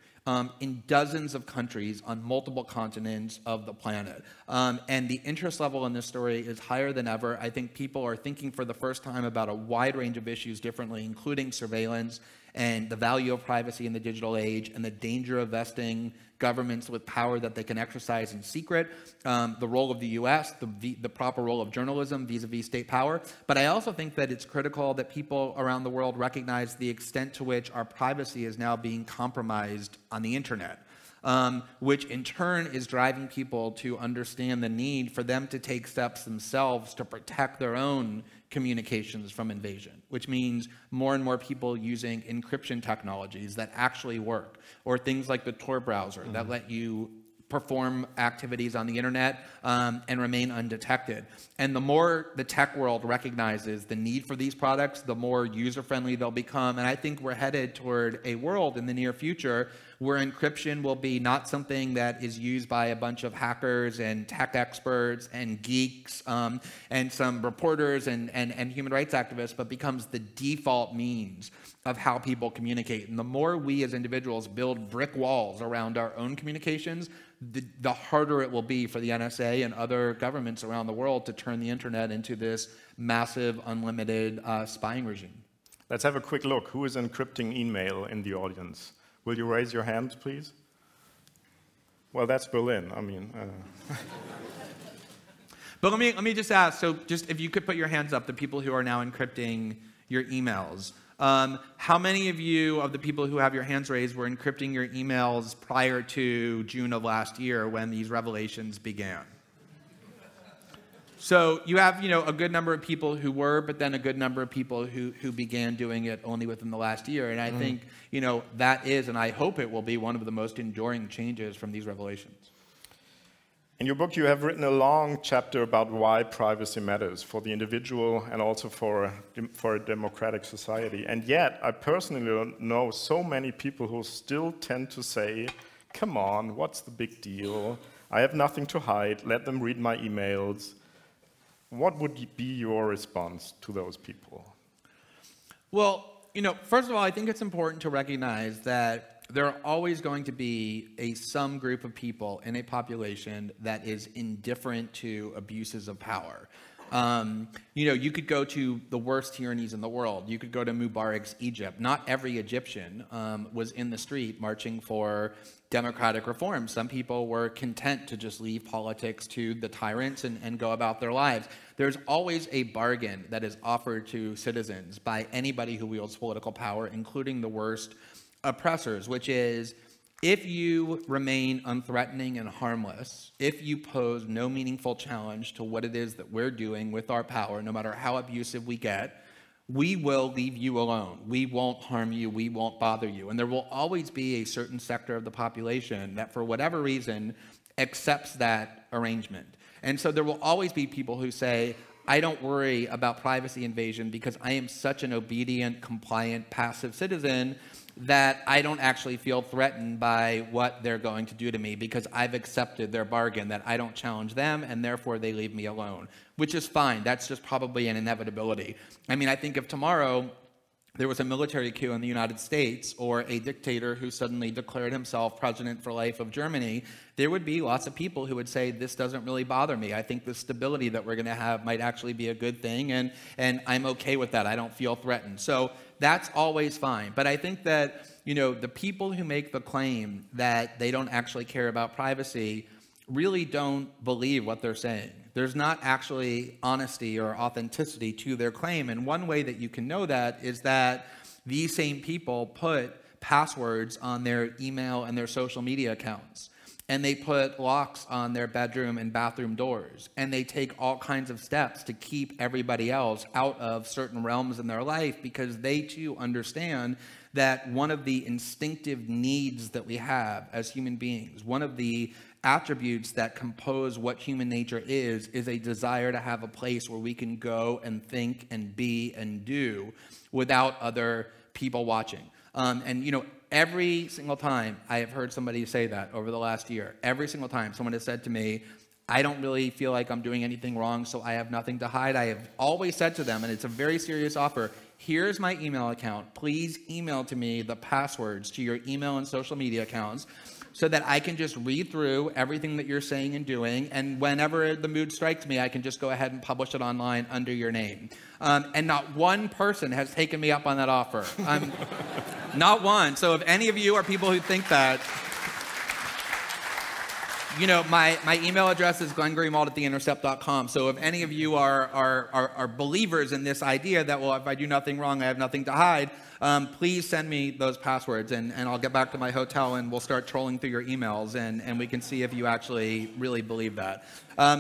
in dozens of countries on multiple continents of the planet. And the interest level in this story is higher than ever. I think people are thinking for the first time about a wide range of issues differently, including surveillance and the value of privacy in the digital age and the danger of vesting governments with power that they can exercise in secret, the role of the US, the proper role of journalism vis-a-vis state power. But I also think that it's critical that people around the world recognize the extent to which our privacy is now being compromised on the internet, which in turn is driving people to understand the need for them to take steps themselves to protect their own communications from invasion, which means more and more people using encryption technologies that actually work, or things like the Tor browser that let you perform activities on the internet and remain undetected. And the more the tech world recognizes the need for these products, the more user-friendly they'll become. And I think we're headed toward a world in the near future where encryption will be not something that is used by a bunch of hackers and tech experts and geeks and some reporters and human rights activists, but becomes the default means of how people communicate. And the more we as individuals build brick walls around our own communications, the harder it will be for the NSA and other governments around the world to turn the internet into this massive, unlimited spying regime. Let's have a quick look. Who is encrypting email in the audience? Will you raise your hand, please? Well, that's Berlin. I mean. But let me just ask, so just if you could put your hands up, the people who are now encrypting your emails. How many of you, of the people who have your hands raised, were encrypting your emails prior to June of last year when these revelations began? So you have, a good number of people who were, but then a good number of people who began doing it only within the last year. And I think, that is, and I hope it will be, one of the most enduring changes from these revelations. In your book, you have written a long chapter about why privacy matters for the individual and also for a democratic society. And yet, I personally know so many people who still tend to say, come on, what's the big deal? I have nothing to hide. Let them read my emails. What would be your response to those people? Well, first of all, I think it's important to recognize that there are always going to be some group of people in a population that is indifferent to abuses of power. You could go to the worst tyrannies in the world. You could go to Mubarak's Egypt. Not every Egyptian was in the street marching for democratic reform. Some people were content to just leave politics to the tyrants and go about their lives. There's always a bargain that is offered to citizens by anybody who wields political power, including the worst oppressors, which is, if you remain unthreatening and harmless, if you pose no meaningful challenge to what it is that we're doing with our power, no matter how abusive we get, we will leave you alone. We won't harm you. We won't bother you. And there will always be a certain sector of the population that, for whatever reason, accepts that arrangement. And so there will always be people who say, I don't worry about privacy invasion because I am such an obedient, compliant, passive citizen that I don't actually feel threatened by what they're going to do to me because I've accepted their bargain, that I don't challenge them and therefore they leave me alone, which is fine. That's just probably an inevitability. I mean, I think if tomorrow there was a military coup in the United States or a dictator who suddenly declared himself president for life of Germany, there would be lots of people who would say, this doesn't really bother me. I think the stability that we're going to have might actually be a good thing, and I'm okay with that. I don't feel threatened. So that's always fine. But I think that, you know, the people who make the claim that they don't actually care about privacy really don't believe what they're saying. There's not actually honesty or authenticity to their claim. And one way that you can know that is that these same people put passwords on their email and their social media accounts. And they put locks on their bedroom and bathroom doors. And they take all kinds of steps to keep everybody else out of certain realms in their life because they too understand that one of the instinctive needs that we have as human beings, one of the attributes that compose what human nature is a desire to have a place where we can go and think and be and do without other people watching. And you know, every single time I have heard somebody say that over the last year, every single time someone has said to me, I don't really feel like I'm doing anything wrong, so I have nothing to hide. I have always said to them, and it's a very serious offer, here's my email account. Please email to me the passwords to your email and social media accounts so that I can just read through everything that you're saying and doing, and whenever the mood strikes me, I can just go ahead and publish it online under your name. And not one person has taken me up on that offer. Not one. So if any of you are people who think that, you know, my email address is glenngreenwald@theintercept.com. So if any of you are believers in this idea that, well, if I do nothing wrong, I have nothing to hide, please send me those passwords and I'll get back to my hotel and we'll start trolling through your emails and we can see if you actually really believe that.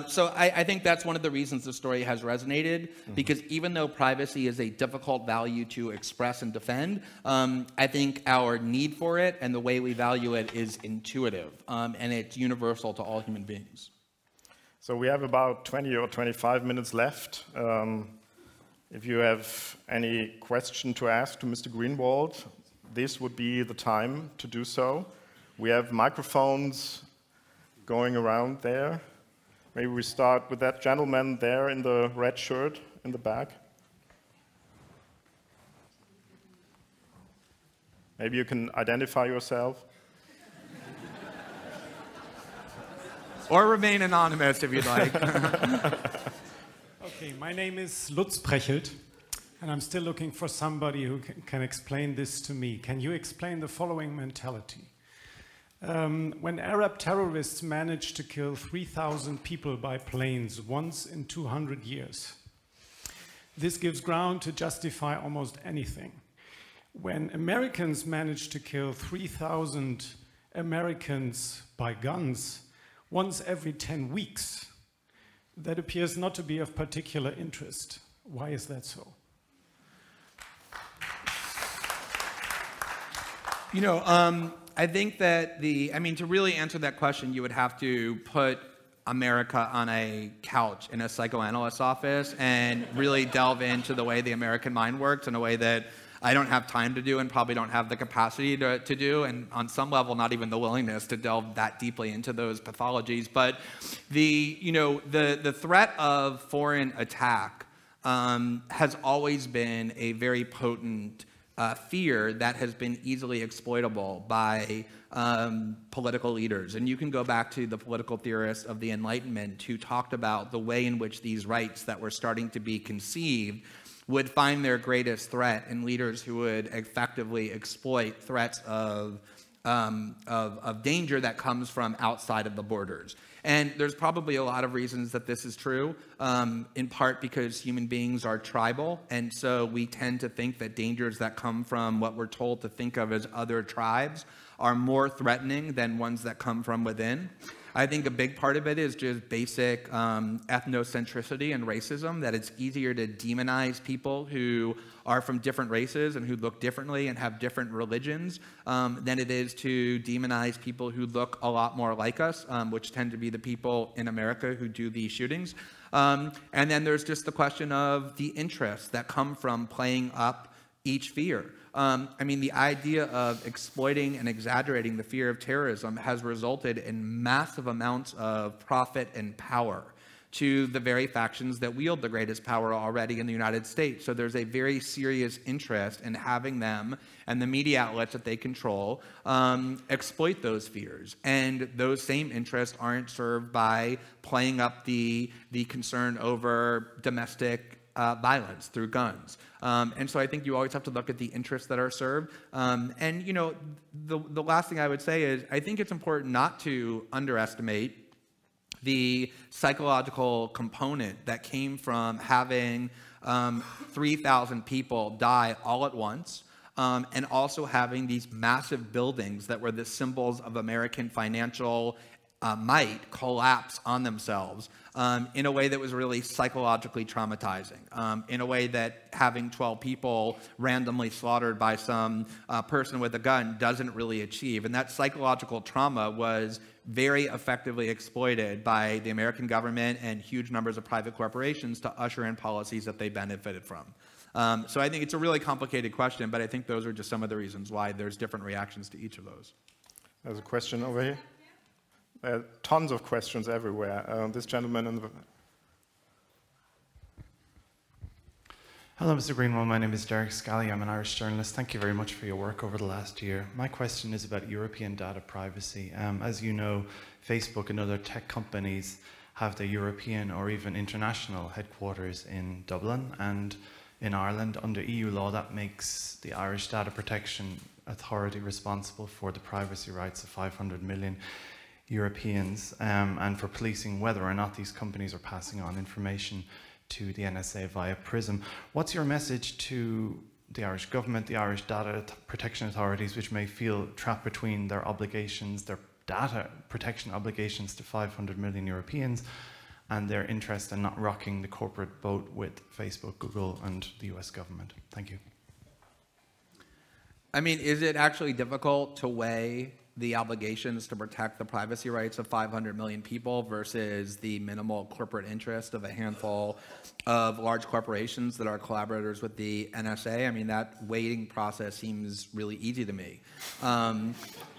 So I think that's one of the reasons the story has resonated, because even though privacy is a difficult value to express and defend, I think our need for it and the way we value it is intuitive, and it's universal to all human beings. So we have about 20 or 25 minutes left. If you have any question to ask to Mr. Greenwald, this would be the time to do so. We have microphones going around there. Maybe we start with that gentleman there in the red shirt in the back. Maybe you can identify yourself. Or remain anonymous if you'd like. Okay, my name is Lutz Brechelt, and I'm still looking for somebody who can explain this to me. Can you explain the following mentality? When Arab terrorists managed to kill 3,000 people by planes once in 200 years, this gives ground to justify almost anything. When Americans managed to kill 3,000 Americans by guns once every 10 weeks, that appears not to be of particular interest. Why is that so? You know, I think that to really answer that question, you would have to put America on a couch in a psychoanalyst's office and really delve into the way the American mind works in a way that I don't have time to do and probably don't have the capacity to do, and on some level not even the willingness to delve that deeply into those pathologies. But the threat of foreign attack has always been a very potent fear that has been easily exploitable by political leaders. And you can go back to the political theorists of the Enlightenment who talked about the way in which these rights that were starting to be conceived would find their greatest threat in leaders who would effectively exploit threats of danger that comes from outside of the borders. And there's probably a lot of reasons that this is true, in part because human beings are tribal, and so we tend to think that dangers that come from what we're told to think of as other tribes are more threatening than ones that come from within. I think a big part of it is just basic ethnocentricity and racism, that it's easier to demonize people who are from different races and who look differently and have different religions than it is to demonize people who look a lot more like us, which tend to be the people in America who do these shootings. And then there's just the question of the interests that come from playing up each fear. I mean, the idea of exploiting and exaggerating the fear of terrorism has resulted in massive amounts of profit and power to the very factions that wield the greatest power already in the United States. So there's a very serious interest in having them and the media outlets that they control exploit those fears. And those same interests aren't served by playing up the concern over domestic violence through guns. And so I think you always have to look at the interests that are served. And, you know, the last thing I would say is I think it's important not to underestimate the psychological component that came from having 3,000 people die all at once, and also having these massive buildings that were the symbols of American financial might collapse on themselves in a way that was really psychologically traumatizing, in a way that having 12 people randomly slaughtered by some person with a gun doesn't really achieve. And that psychological trauma was very effectively exploited by the American government and huge numbers of private corporations to usher in policies that they benefited from. So I think it's a really complicated question, but I think those are just some of the reasons why there's different reactions to each of those. There's a question over here. There are tons of questions everywhere. This gentleman in the... Hello, Mr. Greenwald. My name is Derek Scally. I'm an Irish journalist. Thank you very much for your work over the last year. My question is about European data privacy. As you know, Facebook and other tech companies have their European or even international headquarters in Dublin and in Ireland. Under EU law, that makes the Irish Data Protection Authority responsible for the privacy rights of 500 million Europeans and for policing whether or not these companies are passing on information to the NSA via PRISM. What's your message to the Irish government, the Irish data protection authorities, which may feel trapped between their obligations, their data protection obligations to 500 million Europeans and their interest in not rocking the corporate boat with Facebook, Google, and the US government? Thank you. I mean, is it actually difficult to weigh the obligations to protect the privacy rights of 500 million people versus the minimal corporate interest of a handful of large corporations that are collaborators with the NSA? I mean, that weighting process seems really easy to me.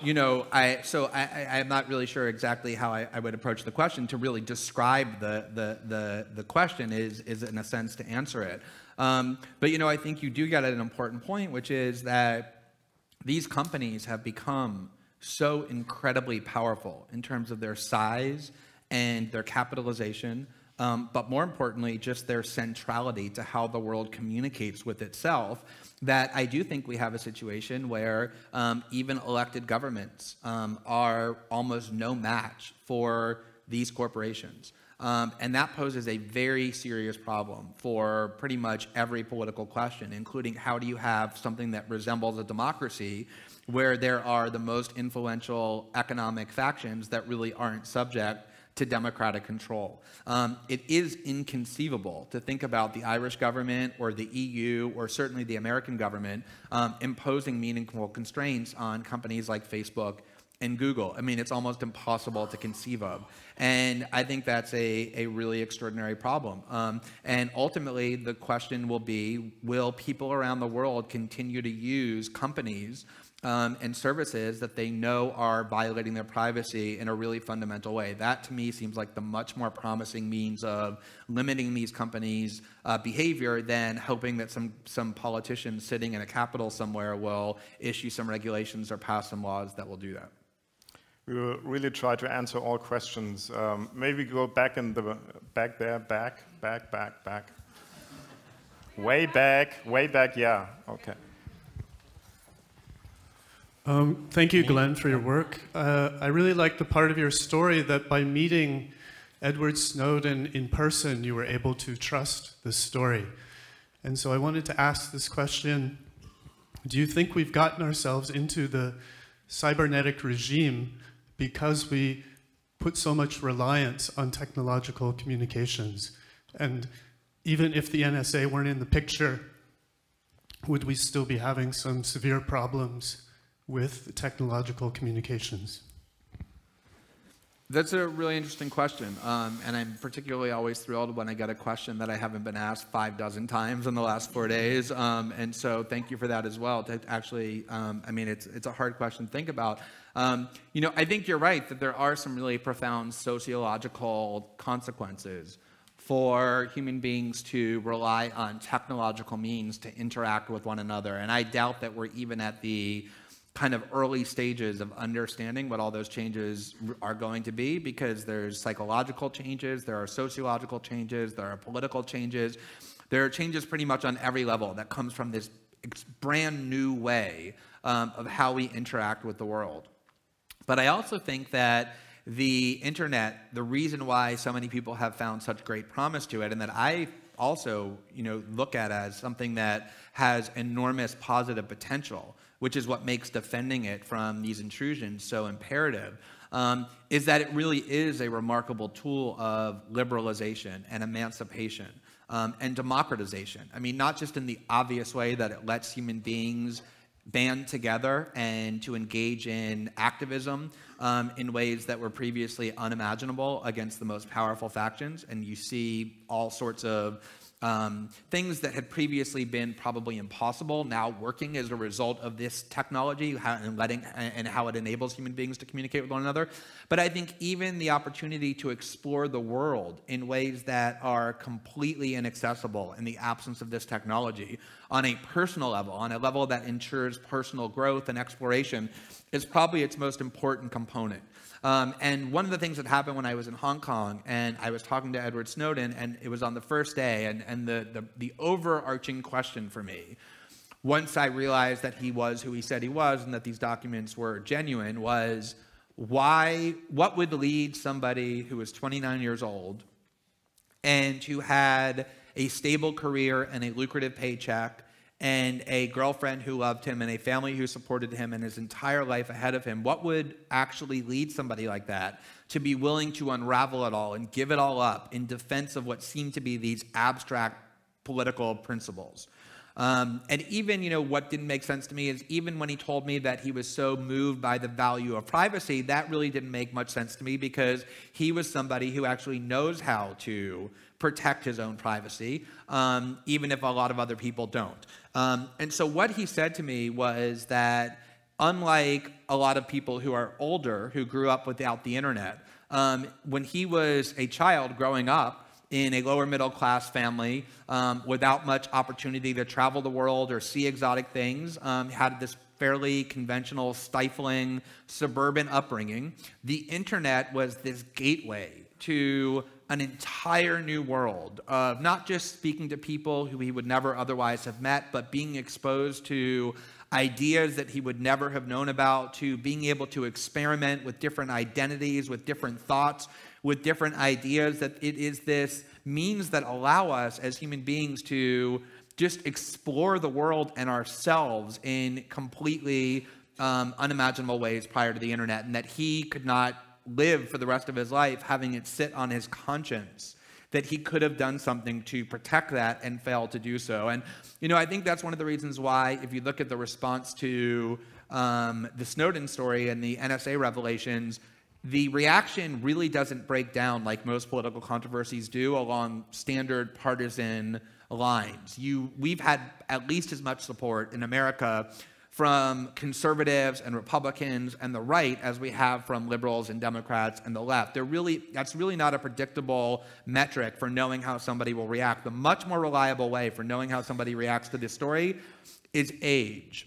You know, I'm not really sure exactly how I would approach the question. To really describe the question is in a sense to answer it. But, you know, I think you do get at an important point, which is that these companies have become so incredibly powerful in terms of their size and their capitalization, but more importantly, just their centrality to how the world communicates with itself, that I do think we have a situation where even elected governments are almost no match for these corporations. And that poses a very serious problem for pretty much every political question, including how do you have something that resembles a democracy where there are the most influential economic factions that really aren't subject to democratic control. It is inconceivable to think about the Irish government or the EU or certainly the American government imposing meaningful constraints on companies like Facebook and Google. I mean, it's almost impossible to conceive of. And I think that's a really extraordinary problem. And ultimately, the question will be, will people around the world continue to use companies and services that they know are violating their privacy in a really fundamental way? That, to me, seems like the much more promising means of limiting these companies' behavior than hoping that some politician sitting in a capital somewhere will issue some regulations or pass some laws that will do that. We will really try to answer all questions. Maybe go back in the back there, back. Way back, yeah, okay. Thank you, Glenn, for your work. I really like the part of your story that by meeting Edward Snowden in person, you were able to trust the story. And so I wanted to ask this question: do you think we've gotten ourselves into the cybernetic regime because we put so much reliance on technological communications? And even if the NSA weren't in the picture, would we still be having some severe problems with technological communications? That's a really interesting question, and I'm particularly always thrilled when I get a question that I haven't been asked 5 dozen times in the last 4 days, and so thank you for that as well. To actually, I mean, it's a hard question to think about. You know, I think you're right that there are some really profound sociological consequences for human beings to rely on technological means to interact with one another, and I doubt that we're even at the kind of early stages of understanding what all those changes are going to be, because there's psychological changes, there are sociological changes, there are political changes. There are changes pretty much on every level that comes from this brand new way of how we interact with the world. But I also think that the internet, the reason why so many people have found such great promise to it, and that I also, you know, look at as something that has enormous positive potential, which is what makes defending it from these intrusions so imperative, is that it really is a remarkable tool of liberalization and emancipation and democratization. I mean, not just in the obvious way that it lets human beings band together and to engage in activism in ways that were previously unimaginable against the most powerful factions, and you see all sorts of things that had previously been probably impossible now working as a result of this technology and how it enables human beings to communicate with one another. But I think even the opportunity to explore the world in ways that are completely inaccessible in the absence of this technology on a personal level, on a level that ensures personal growth and exploration, is probably its most important component. And one of the things that happened when I was in Hong Kong and I was talking to Edward Snowden, and it was on the first day, and the overarching question for me, once I realized that he was who he said he was and that these documents were genuine, was what would lead somebody who was 29 years old and who had a stable career and a lucrative paycheck and a girlfriend who loved him and a family who supported him and his entire life ahead of him, what would actually lead somebody like that to be willing to unravel it all and give it all up in defense of what seemed to be these abstract political principles? And even, you know, what didn't make sense to me is even when he told me that he was so moved by the value of privacy, that really didn't make much sense to me, because he was somebody who actually knows how to protect his own privacy, even if a lot of other people don't. And so what he said to me was that unlike a lot of people who are older, who grew up without the internet, when he was a child growing up in a lower middle class family without much opportunity to travel the world or see exotic things, had this fairly conventional, stifling, suburban upbringing, the internet was this gateway to an entire new world of not just speaking to people who he would never otherwise have met, but being exposed to ideas that he would never have known about, to being able to experiment with different identities, with different thoughts, with different ideas, that it is this means that allow us as human beings to just explore the world and ourselves in completely unimaginable ways prior to the internet, and that he could not live for the rest of his life having it sit on his conscience that he could have done something to protect that and failed to do so. And, you know, I think that's one of the reasons why, if you look at the response to the Snowden story and the NSA revelations, the reaction really doesn't break down like most political controversies do along standard partisan lines. We've had at least as much support in America from conservatives and Republicans and the right as we have from liberals and Democrats and the left. That's really not a predictable metric for knowing how somebody will react. The much more reliable way for knowing how somebody reacts to this story is age.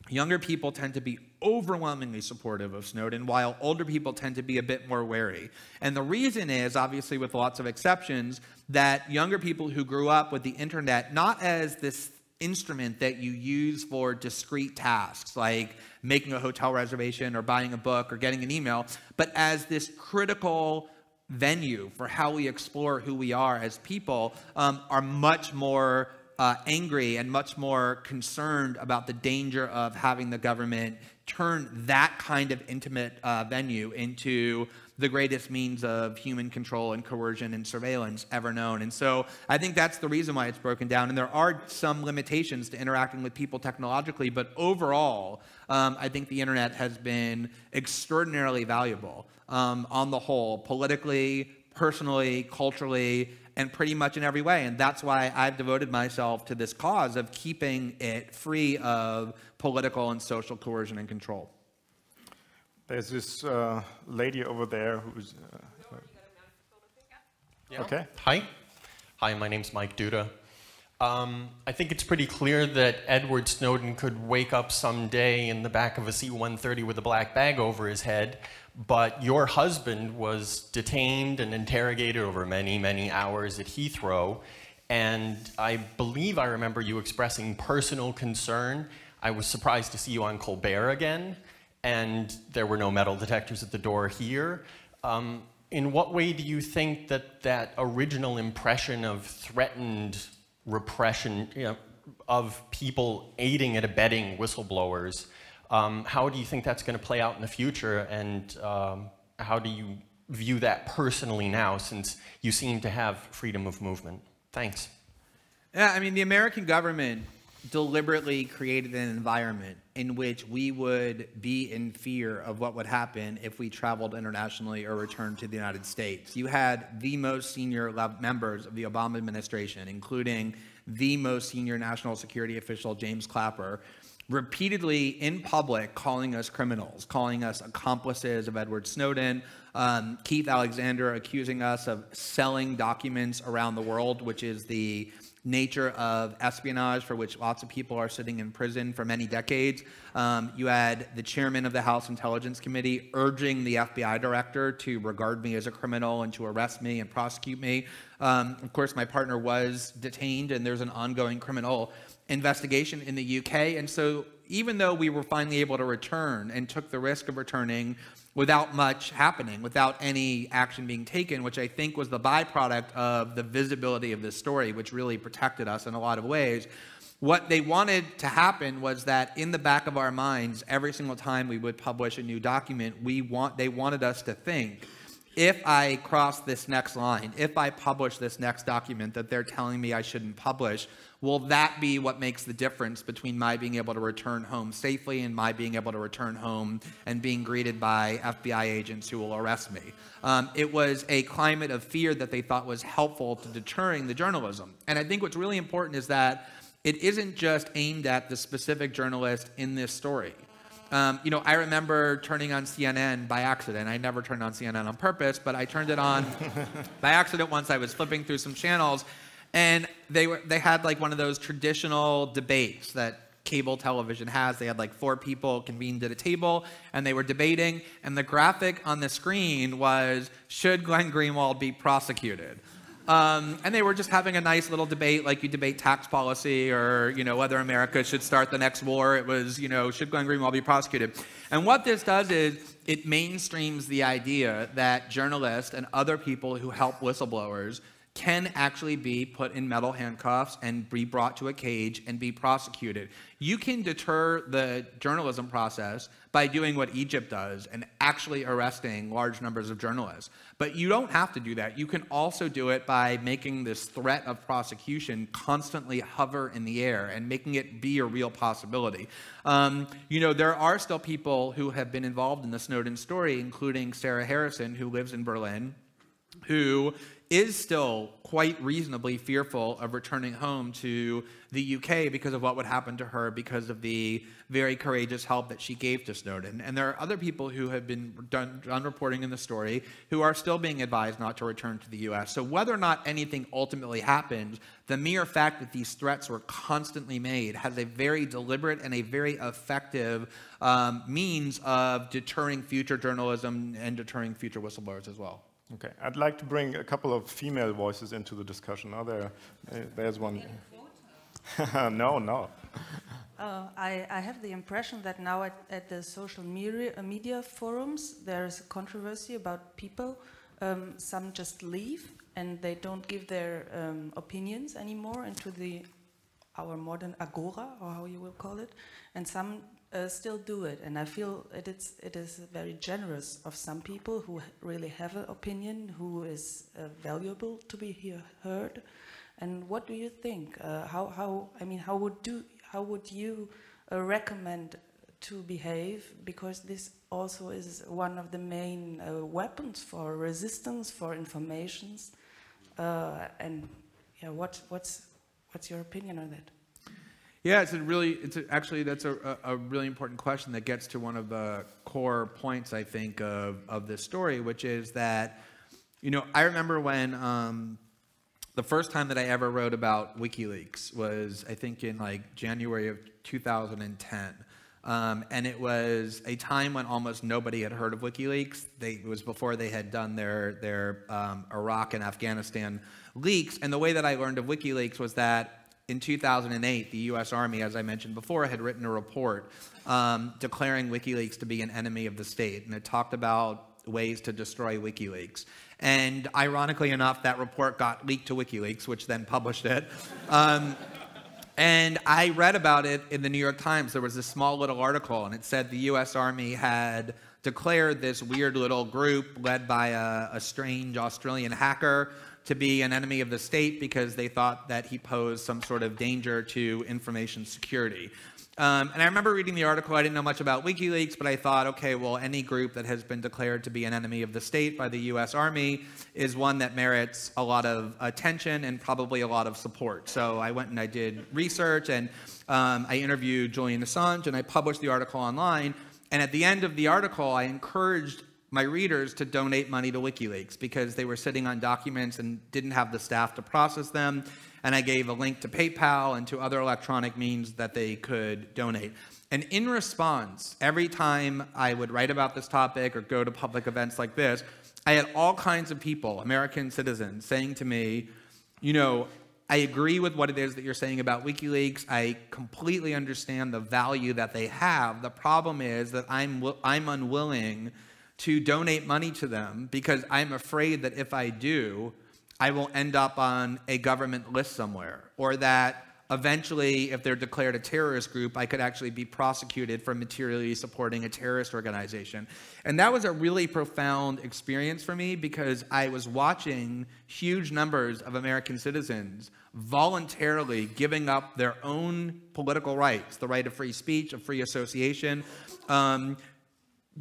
Younger people tend to be overwhelmingly supportive of Snowden, while older people tend to be a bit more wary. And the reason is, obviously with lots of exceptions, that younger people who grew up with the internet not as this instrument that you use for discrete tasks like making a hotel reservation or buying a book or getting an email, but as this critical venue for how we explore who we are as people, are much more angry and much more concerned about the danger of having the government turn that kind of intimate venue into the greatest means of human control and coercion and surveillance ever known. And so I think that's the reason why it's broken down. And there are some limitations to interacting with people technologically, but overall, I think the internet has been extraordinarily valuable on the whole, politically, personally, culturally, and pretty much in every way. And that's why I've devoted myself to this cause of keeping it free of political and social coercion and control. There's this lady over there who's... Yeah. Okay. Hi, my name's Mike Duda. I think it's pretty clear that Edward Snowden could wake up someday in the back of a C-130 with a black bag over his head, but your husband was detained and interrogated over many, many hours at Heathrow, and I believe I remember you expressing personal concern. I was surprised to see you on Colbert again, and there were no metal detectors at the door here. In what way do you think that that original impression of threatened repression, of people aiding and abetting whistleblowers, how do you think that's going to play out in the future, and how do you view that personally now, since you seem to have freedom of movement? Thanks. Yeah, I mean, the American government deliberately created an environment in which we would be in fear of what would happen if we traveled internationally or returned to the United States. You had the most senior members of the Obama administration, including the most senior national security official, James Clapper, repeatedly in public calling us criminals, calling us accomplices of Edward Snowden, Keith Alexander accusing us of selling documents around the world, which is the nature of espionage for which lots of people are sitting in prison for many decades. You had the chairman of the House Intelligence Committee urging the FBI director to regard me as a criminal and to arrest me and prosecute me. Of course, my partner was detained, and there's an ongoing criminal investigation in the UK. And so even though we were finally able to return and took the risk of returning without much happening, without any action being taken, which I think was the byproduct of the visibility of this story, which really protected us in a lot of ways, what they wanted to happen was that in the back of our minds, every single time we would publish a new document, they wanted us to think, if I cross this next line, if I publish this next document that they're telling me I shouldn't publish, will that be what makes the difference between my being able to return home safely and my being able to return home and being greeted by FBI agents who will arrest me? It was a climate of fear that they thought was helpful to deterring the journalism. And I think what's really important is that it isn't just aimed at the specific journalist in this story. I remember turning on CNN by accident. I never turned on CNN on purpose, but I turned it on by accident once. I was flipping through some channels, and they had like one of those traditional debates that cable television has. They had like 4 people convened at a table, and they were debating, and the graphic on the screen was, should Glenn Greenwald be prosecuted? And they were just having a nice little debate, like you debate tax policy or, whether America should start the next war. It was, should Glenn Greenwald be prosecuted? And what this does is it mainstreams the idea that journalists and other people who help whistleblowers can actually be put in metal handcuffs and be brought to a cage and be prosecuted. You can deter the journalism process by doing what Egypt does and actually arresting large numbers of journalists. But you don't have to do that. You can also do it by making this threat of prosecution constantly hover in the air and making it be a real possibility. There are still people who have been involved in the Snowden story, including Sarah Harrison, who lives in Berlin, who is still quite reasonably fearful of returning home to the UK because of what would happen to her because of the very courageous help that she gave to Snowden. And there are other people who have been done reporting in the story who are still being advised not to return to the US. So whether or not anything ultimately happens, the mere fact that these threats were constantly made has a very deliberate and a very effective means of deterring future journalism and deterring future whistleblowers as well. Okay, I'd like to bring a couple of female voices into the discussion. There's one. No. I have the impression that now at the social media forums, there's a controversy about people. Some just leave and they don't give their opinions anymore into our modern agora, or how you will call it, and some still do it, and I feel it is very generous of some people who really have an opinion, who is valuable to be heard. And what do you think? How would you recommend to behave? Because this also is one of the main weapons for resistance, for informations. And yeah, what's your opinion on that? Yeah, actually that's a really important question that gets to one of the core points, I think, of this story, which is that, I remember when the first time that I ever wrote about WikiLeaks was, I think, in like January of 2010. And it was a time when almost nobody had heard of WikiLeaks. It was before they had done their Iraq and Afghanistan leaks. And the way that I learned of WikiLeaks was that in 2008, the U.S. Army, as I mentioned before, had written a report declaring WikiLeaks to be an enemy of the state. And it talked about ways to destroy WikiLeaks. And ironically enough, that report got leaked to WikiLeaks, which then published it. And I read about it in the New York Times. There was this small little article, and it said the U.S. Army had declared this weird little group led by a strange Australian hacker to be an enemy of the state because they thought that he posed some sort of danger to information security. And I remember reading the article. I didn't know much about WikiLeaks, but I thought, okay, well, any group that has been declared to be an enemy of the state by the U.S. Army is one that merits a lot of attention and probably a lot of support. So I went and I did research, and I interviewed Julian Assange, and I published the article online. And at the end of the article, I encouraged my readers to donate money to WikiLeaks because they were sitting on documents and didn't have the staff to process them. And I gave a link to PayPal and to other electronic means that they could donate. And in response, every time I would write about this topic or go to public events like this, I had all kinds of people, American citizens, saying to me, I agree with what it is that you're saying about WikiLeaks. I completely understand the value that they have. The problem is that I'm unwilling to donate money to them because I'm afraid that if I do, I will end up on a government list somewhere, or that eventually, if they're declared a terrorist group, I could actually be prosecuted for materially supporting a terrorist organization. And that was a really profound experience for me because I was watching huge numbers of American citizens voluntarily giving up their own political rights, the right of free speech, of free association,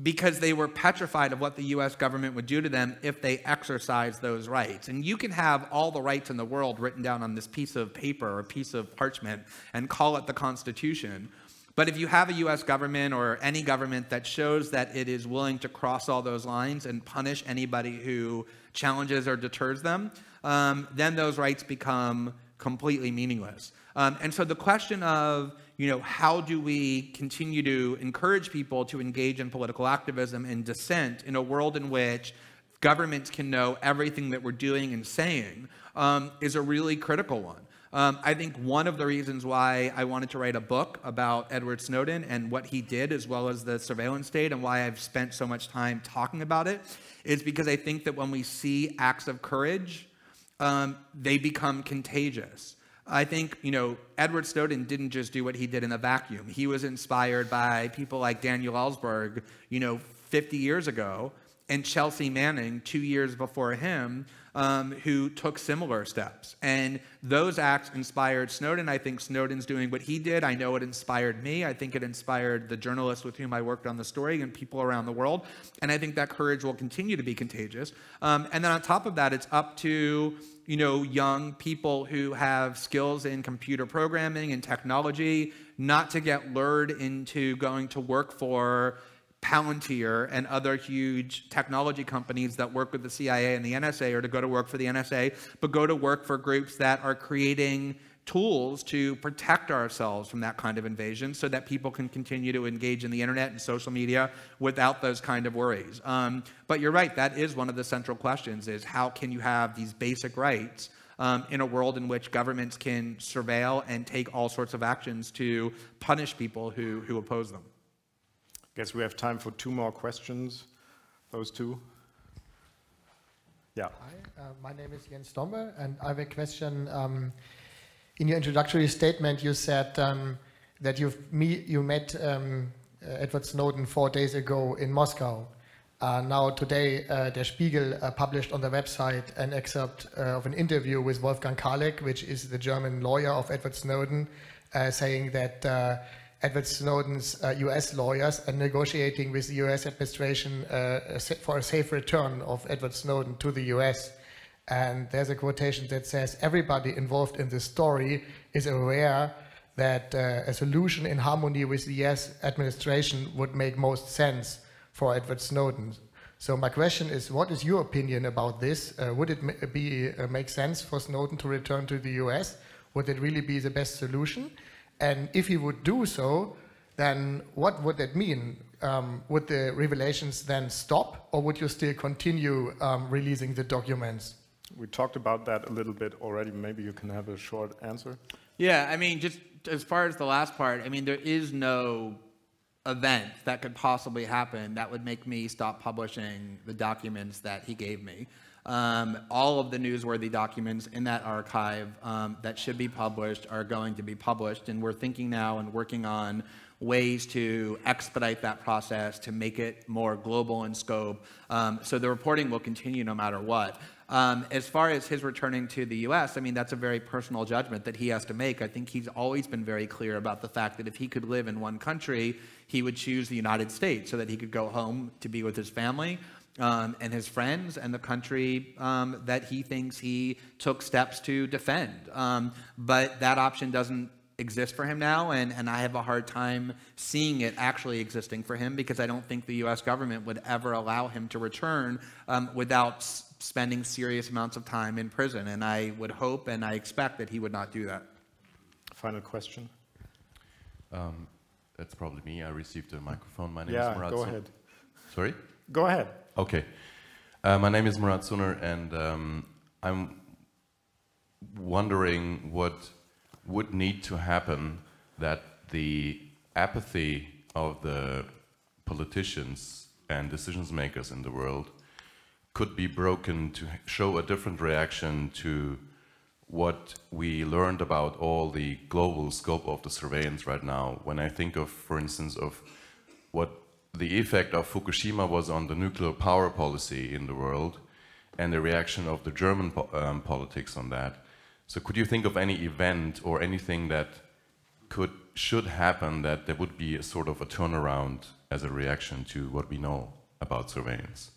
because they were petrified of what the U.S. government would do to them if they exercised those rights. And you can have all the rights in the world written down on this piece of paper or piece of parchment and call it the Constitution. But if you have a U.S. government or any government that shows that it is willing to cross all those lines and punish anybody who challenges or deters them, then those rights become completely meaningless. And so the question of, how do we continue to encourage people to engage in political activism and dissent in a world in which governments can know everything that we're doing and saying is a really critical one. I think one of the reasons why I wanted to write a book about Edward Snowden and what he did, as well as the surveillance state, and why I've spent so much time talking about it, is because I think that when we see acts of courage, they become contagious. I think, Edward Snowden didn't just do what he did in a vacuum. He was inspired by people like Daniel Ellsberg, 50 years ago, and Chelsea Manning 2 years before him, who took similar steps. And those acts inspired Snowden. I think Snowden's doing what he did. I know it inspired me. I think it inspired the journalists with whom I worked on the story and people around the world. And I think that courage will continue to be contagious. And then on top of that, it's up to young people who have skills in computer programming and technology not to get lured into going to work for Palantir and other huge technology companies that work with the CIA and the NSA, or to go to work for the NSA, but go to work for groups that are creating tools to protect ourselves from that kind of invasion so that people can continue to engage in the internet and social media without those kind of worries. But you're right, that is one of the central questions, is how can you have these basic rights in a world in which governments can surveil and take all sorts of actions to punish people who oppose them. I guess we have time for 2 more questions. Those 2. Yeah. Hi, my name is Jens Dombe, and I have a question. In your introductory statement, you said that you met Edward Snowden 4 days ago in Moscow. Now today, Der Spiegel published on their website an excerpt of an interview with Wolfgang Kalek, which is the German lawyer of Edward Snowden, saying that Edward Snowden's US lawyers are negotiating with the US administration for a safe return of Edward Snowden to the US. And there's a quotation that says, everybody involved in this story is aware that a solution in harmony with the US administration would make most sense for Edward Snowden. So my question is, what is your opinion about this? Would it make sense for Snowden to return to the US? Would it really be the best solution? And if he would do so, then what would that mean? Would the revelations then stop, or would you still continue releasing the documents? We talked about that a little bit already. Maybe you can have a short answer. Yeah, I mean, just as far as the last part, I mean, there is no event that could possibly happen that would make me stop publishing the documents that he gave me. All of the newsworthy documents in that archive that should be published are going to be published, and we're thinking now and working on ways to expedite that process to make it more global in scope. So the reporting will continue no matter what. As far as his returning to the US, I mean, that's a very personal judgment that he has to make. I think he's always been very clear about the fact that if he could live in one country, he would choose the United States so that he could go home to be with his family and his friends and the country that he thinks he took steps to defend. But that option doesn't exist for him now, and I have a hard time seeing it actually existing for him, because I don't think the US government would ever allow him to return without spending serious amounts of time in prison, and I would hope and I expect that he would not do that. Final question. That's probably me. I received a microphone. My name is Murat. Go ahead. Sorry? Go ahead. Okay. My name is Murat Suner, and I'm wondering what would need to happen that the apathy of the politicians and decision makers in the world could be broken to show a different reaction to what we learned about all the global scope of the surveillance right now. When I think of, for instance, of what the effect of Fukushima was on the nuclear power policy in the world and the reaction of the German politics on that. So could you think of any event or anything that should happen that there would be a sort of a turnaround as a reaction to what we know about surveillance?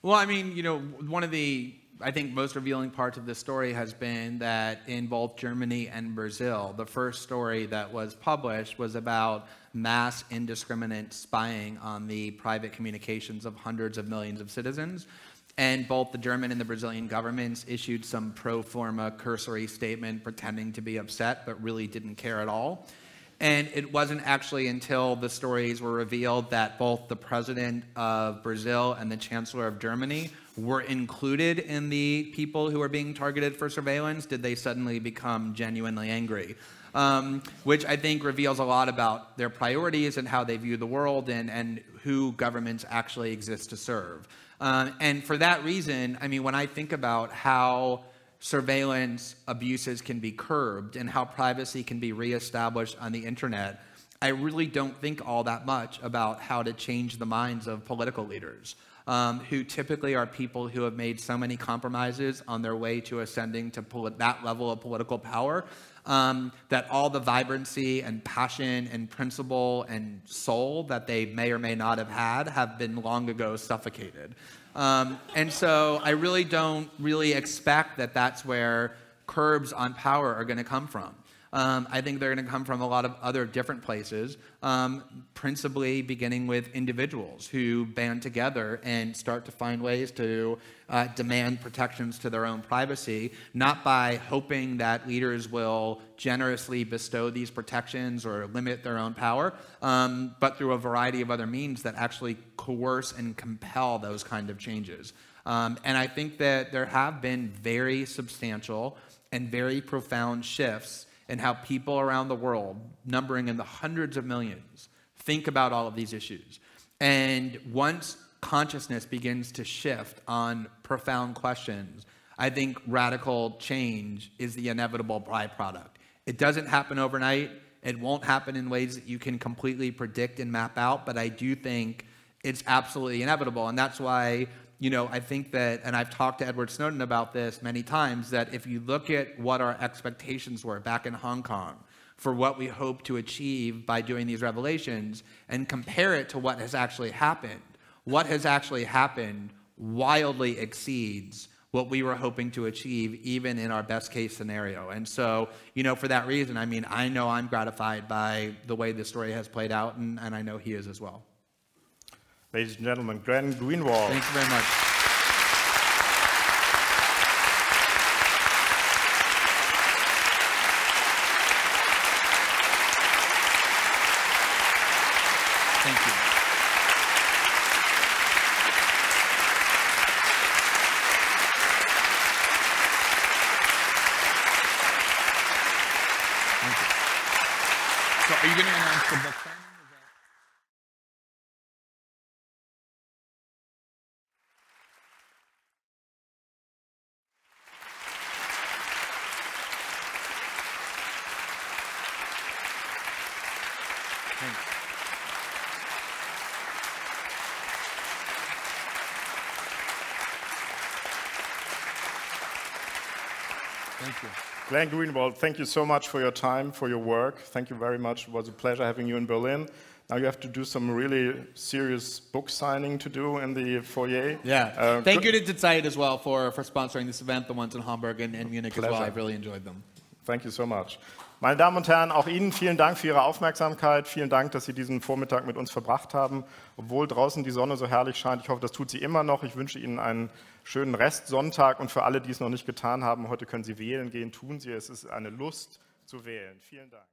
Well, I mean, you know, one of the, I think, most revealing parts of this story has been that in both Germany and Brazil, the first story that was published was about mass indiscriminate spying on the private communications of hundreds of millions of citizens. And both the German and the Brazilian governments issued some pro forma cursory statement pretending to be upset, but really didn't care at all. And it wasn't actually until the stories were revealed that both the president of Brazil and the chancellor of Germany were included in the people who were being targeted for surveillance did they suddenly become genuinely angry. Which I think reveals a lot about their priorities and how they view the world and who governments actually exist to serve. And for that reason, I mean, when I think about how surveillance abuses can be curbed and how privacy can be reestablished on the internet, I really don't think all that much about how to change the minds of political leaders, who typically are people who have made so many compromises on their way to ascending to that level of political power, that all the vibrancy and passion and principle and soul that they may or may not have been long ago suffocated. And so I really don't expect that that's where curbs on power are going to come from. I think they're going to come from a lot of other different places, principally beginning with individuals who band together and start to find ways to demand protections to their own privacy, not by hoping that leaders will generously bestow these protections or limit their own power, but through a variety of other means that actually coerce and compel those kind of changes. And I think that there have been very substantial and very profound shifts in how people around the world, numbering in the hundreds of millions, think about all of these issues. And once consciousness begins to shift on profound questions, I think radical change is the inevitable byproduct. It doesn't happen overnight. It won't happen in ways that you can completely predict and map out, but I do think it's absolutely inevitable. And that's why, I think that, and I've talked to Edward Snowden about this many times, that if you look at what our expectations were back in Hong Kong for what we hope to achieve by doing these revelations and compare it to what has actually happened, what has actually happened wildly exceeds what we were hoping to achieve, even in our best case scenario. And so, for that reason, I know I'm gratified by the way this story has played out, and I know he is as well. Ladies and gentlemen, Glenn Greenwald. Thank you very much. Thank you. Thank you. So are you going to announce the book signing? Thank you. Glenn Greenwald, thank you so much for your time, for your work. Thank you very much. It was a pleasure having you in Berlin. Now you have to do some really serious book signing to do in the foyer. Yeah. Thank you to ZEIT as well for sponsoring this event, the ones in Hamburg and Munich as well. I've really enjoyed them. Thank you so much. Meine Damen und Herren, auch Ihnen vielen Dank für Ihre Aufmerksamkeit. Vielen Dank, dass Sie diesen Vormittag mit uns verbracht haben. Obwohl draußen die Sonne so herrlich scheint, ich hoffe, das tut sie immer noch. Ich wünsche Ihnen einen schönen Restsonntag und für alle, die es noch nicht getan haben, heute können Sie wählen gehen, tun Sie es. Es ist eine Lust zu wählen. Vielen Dank.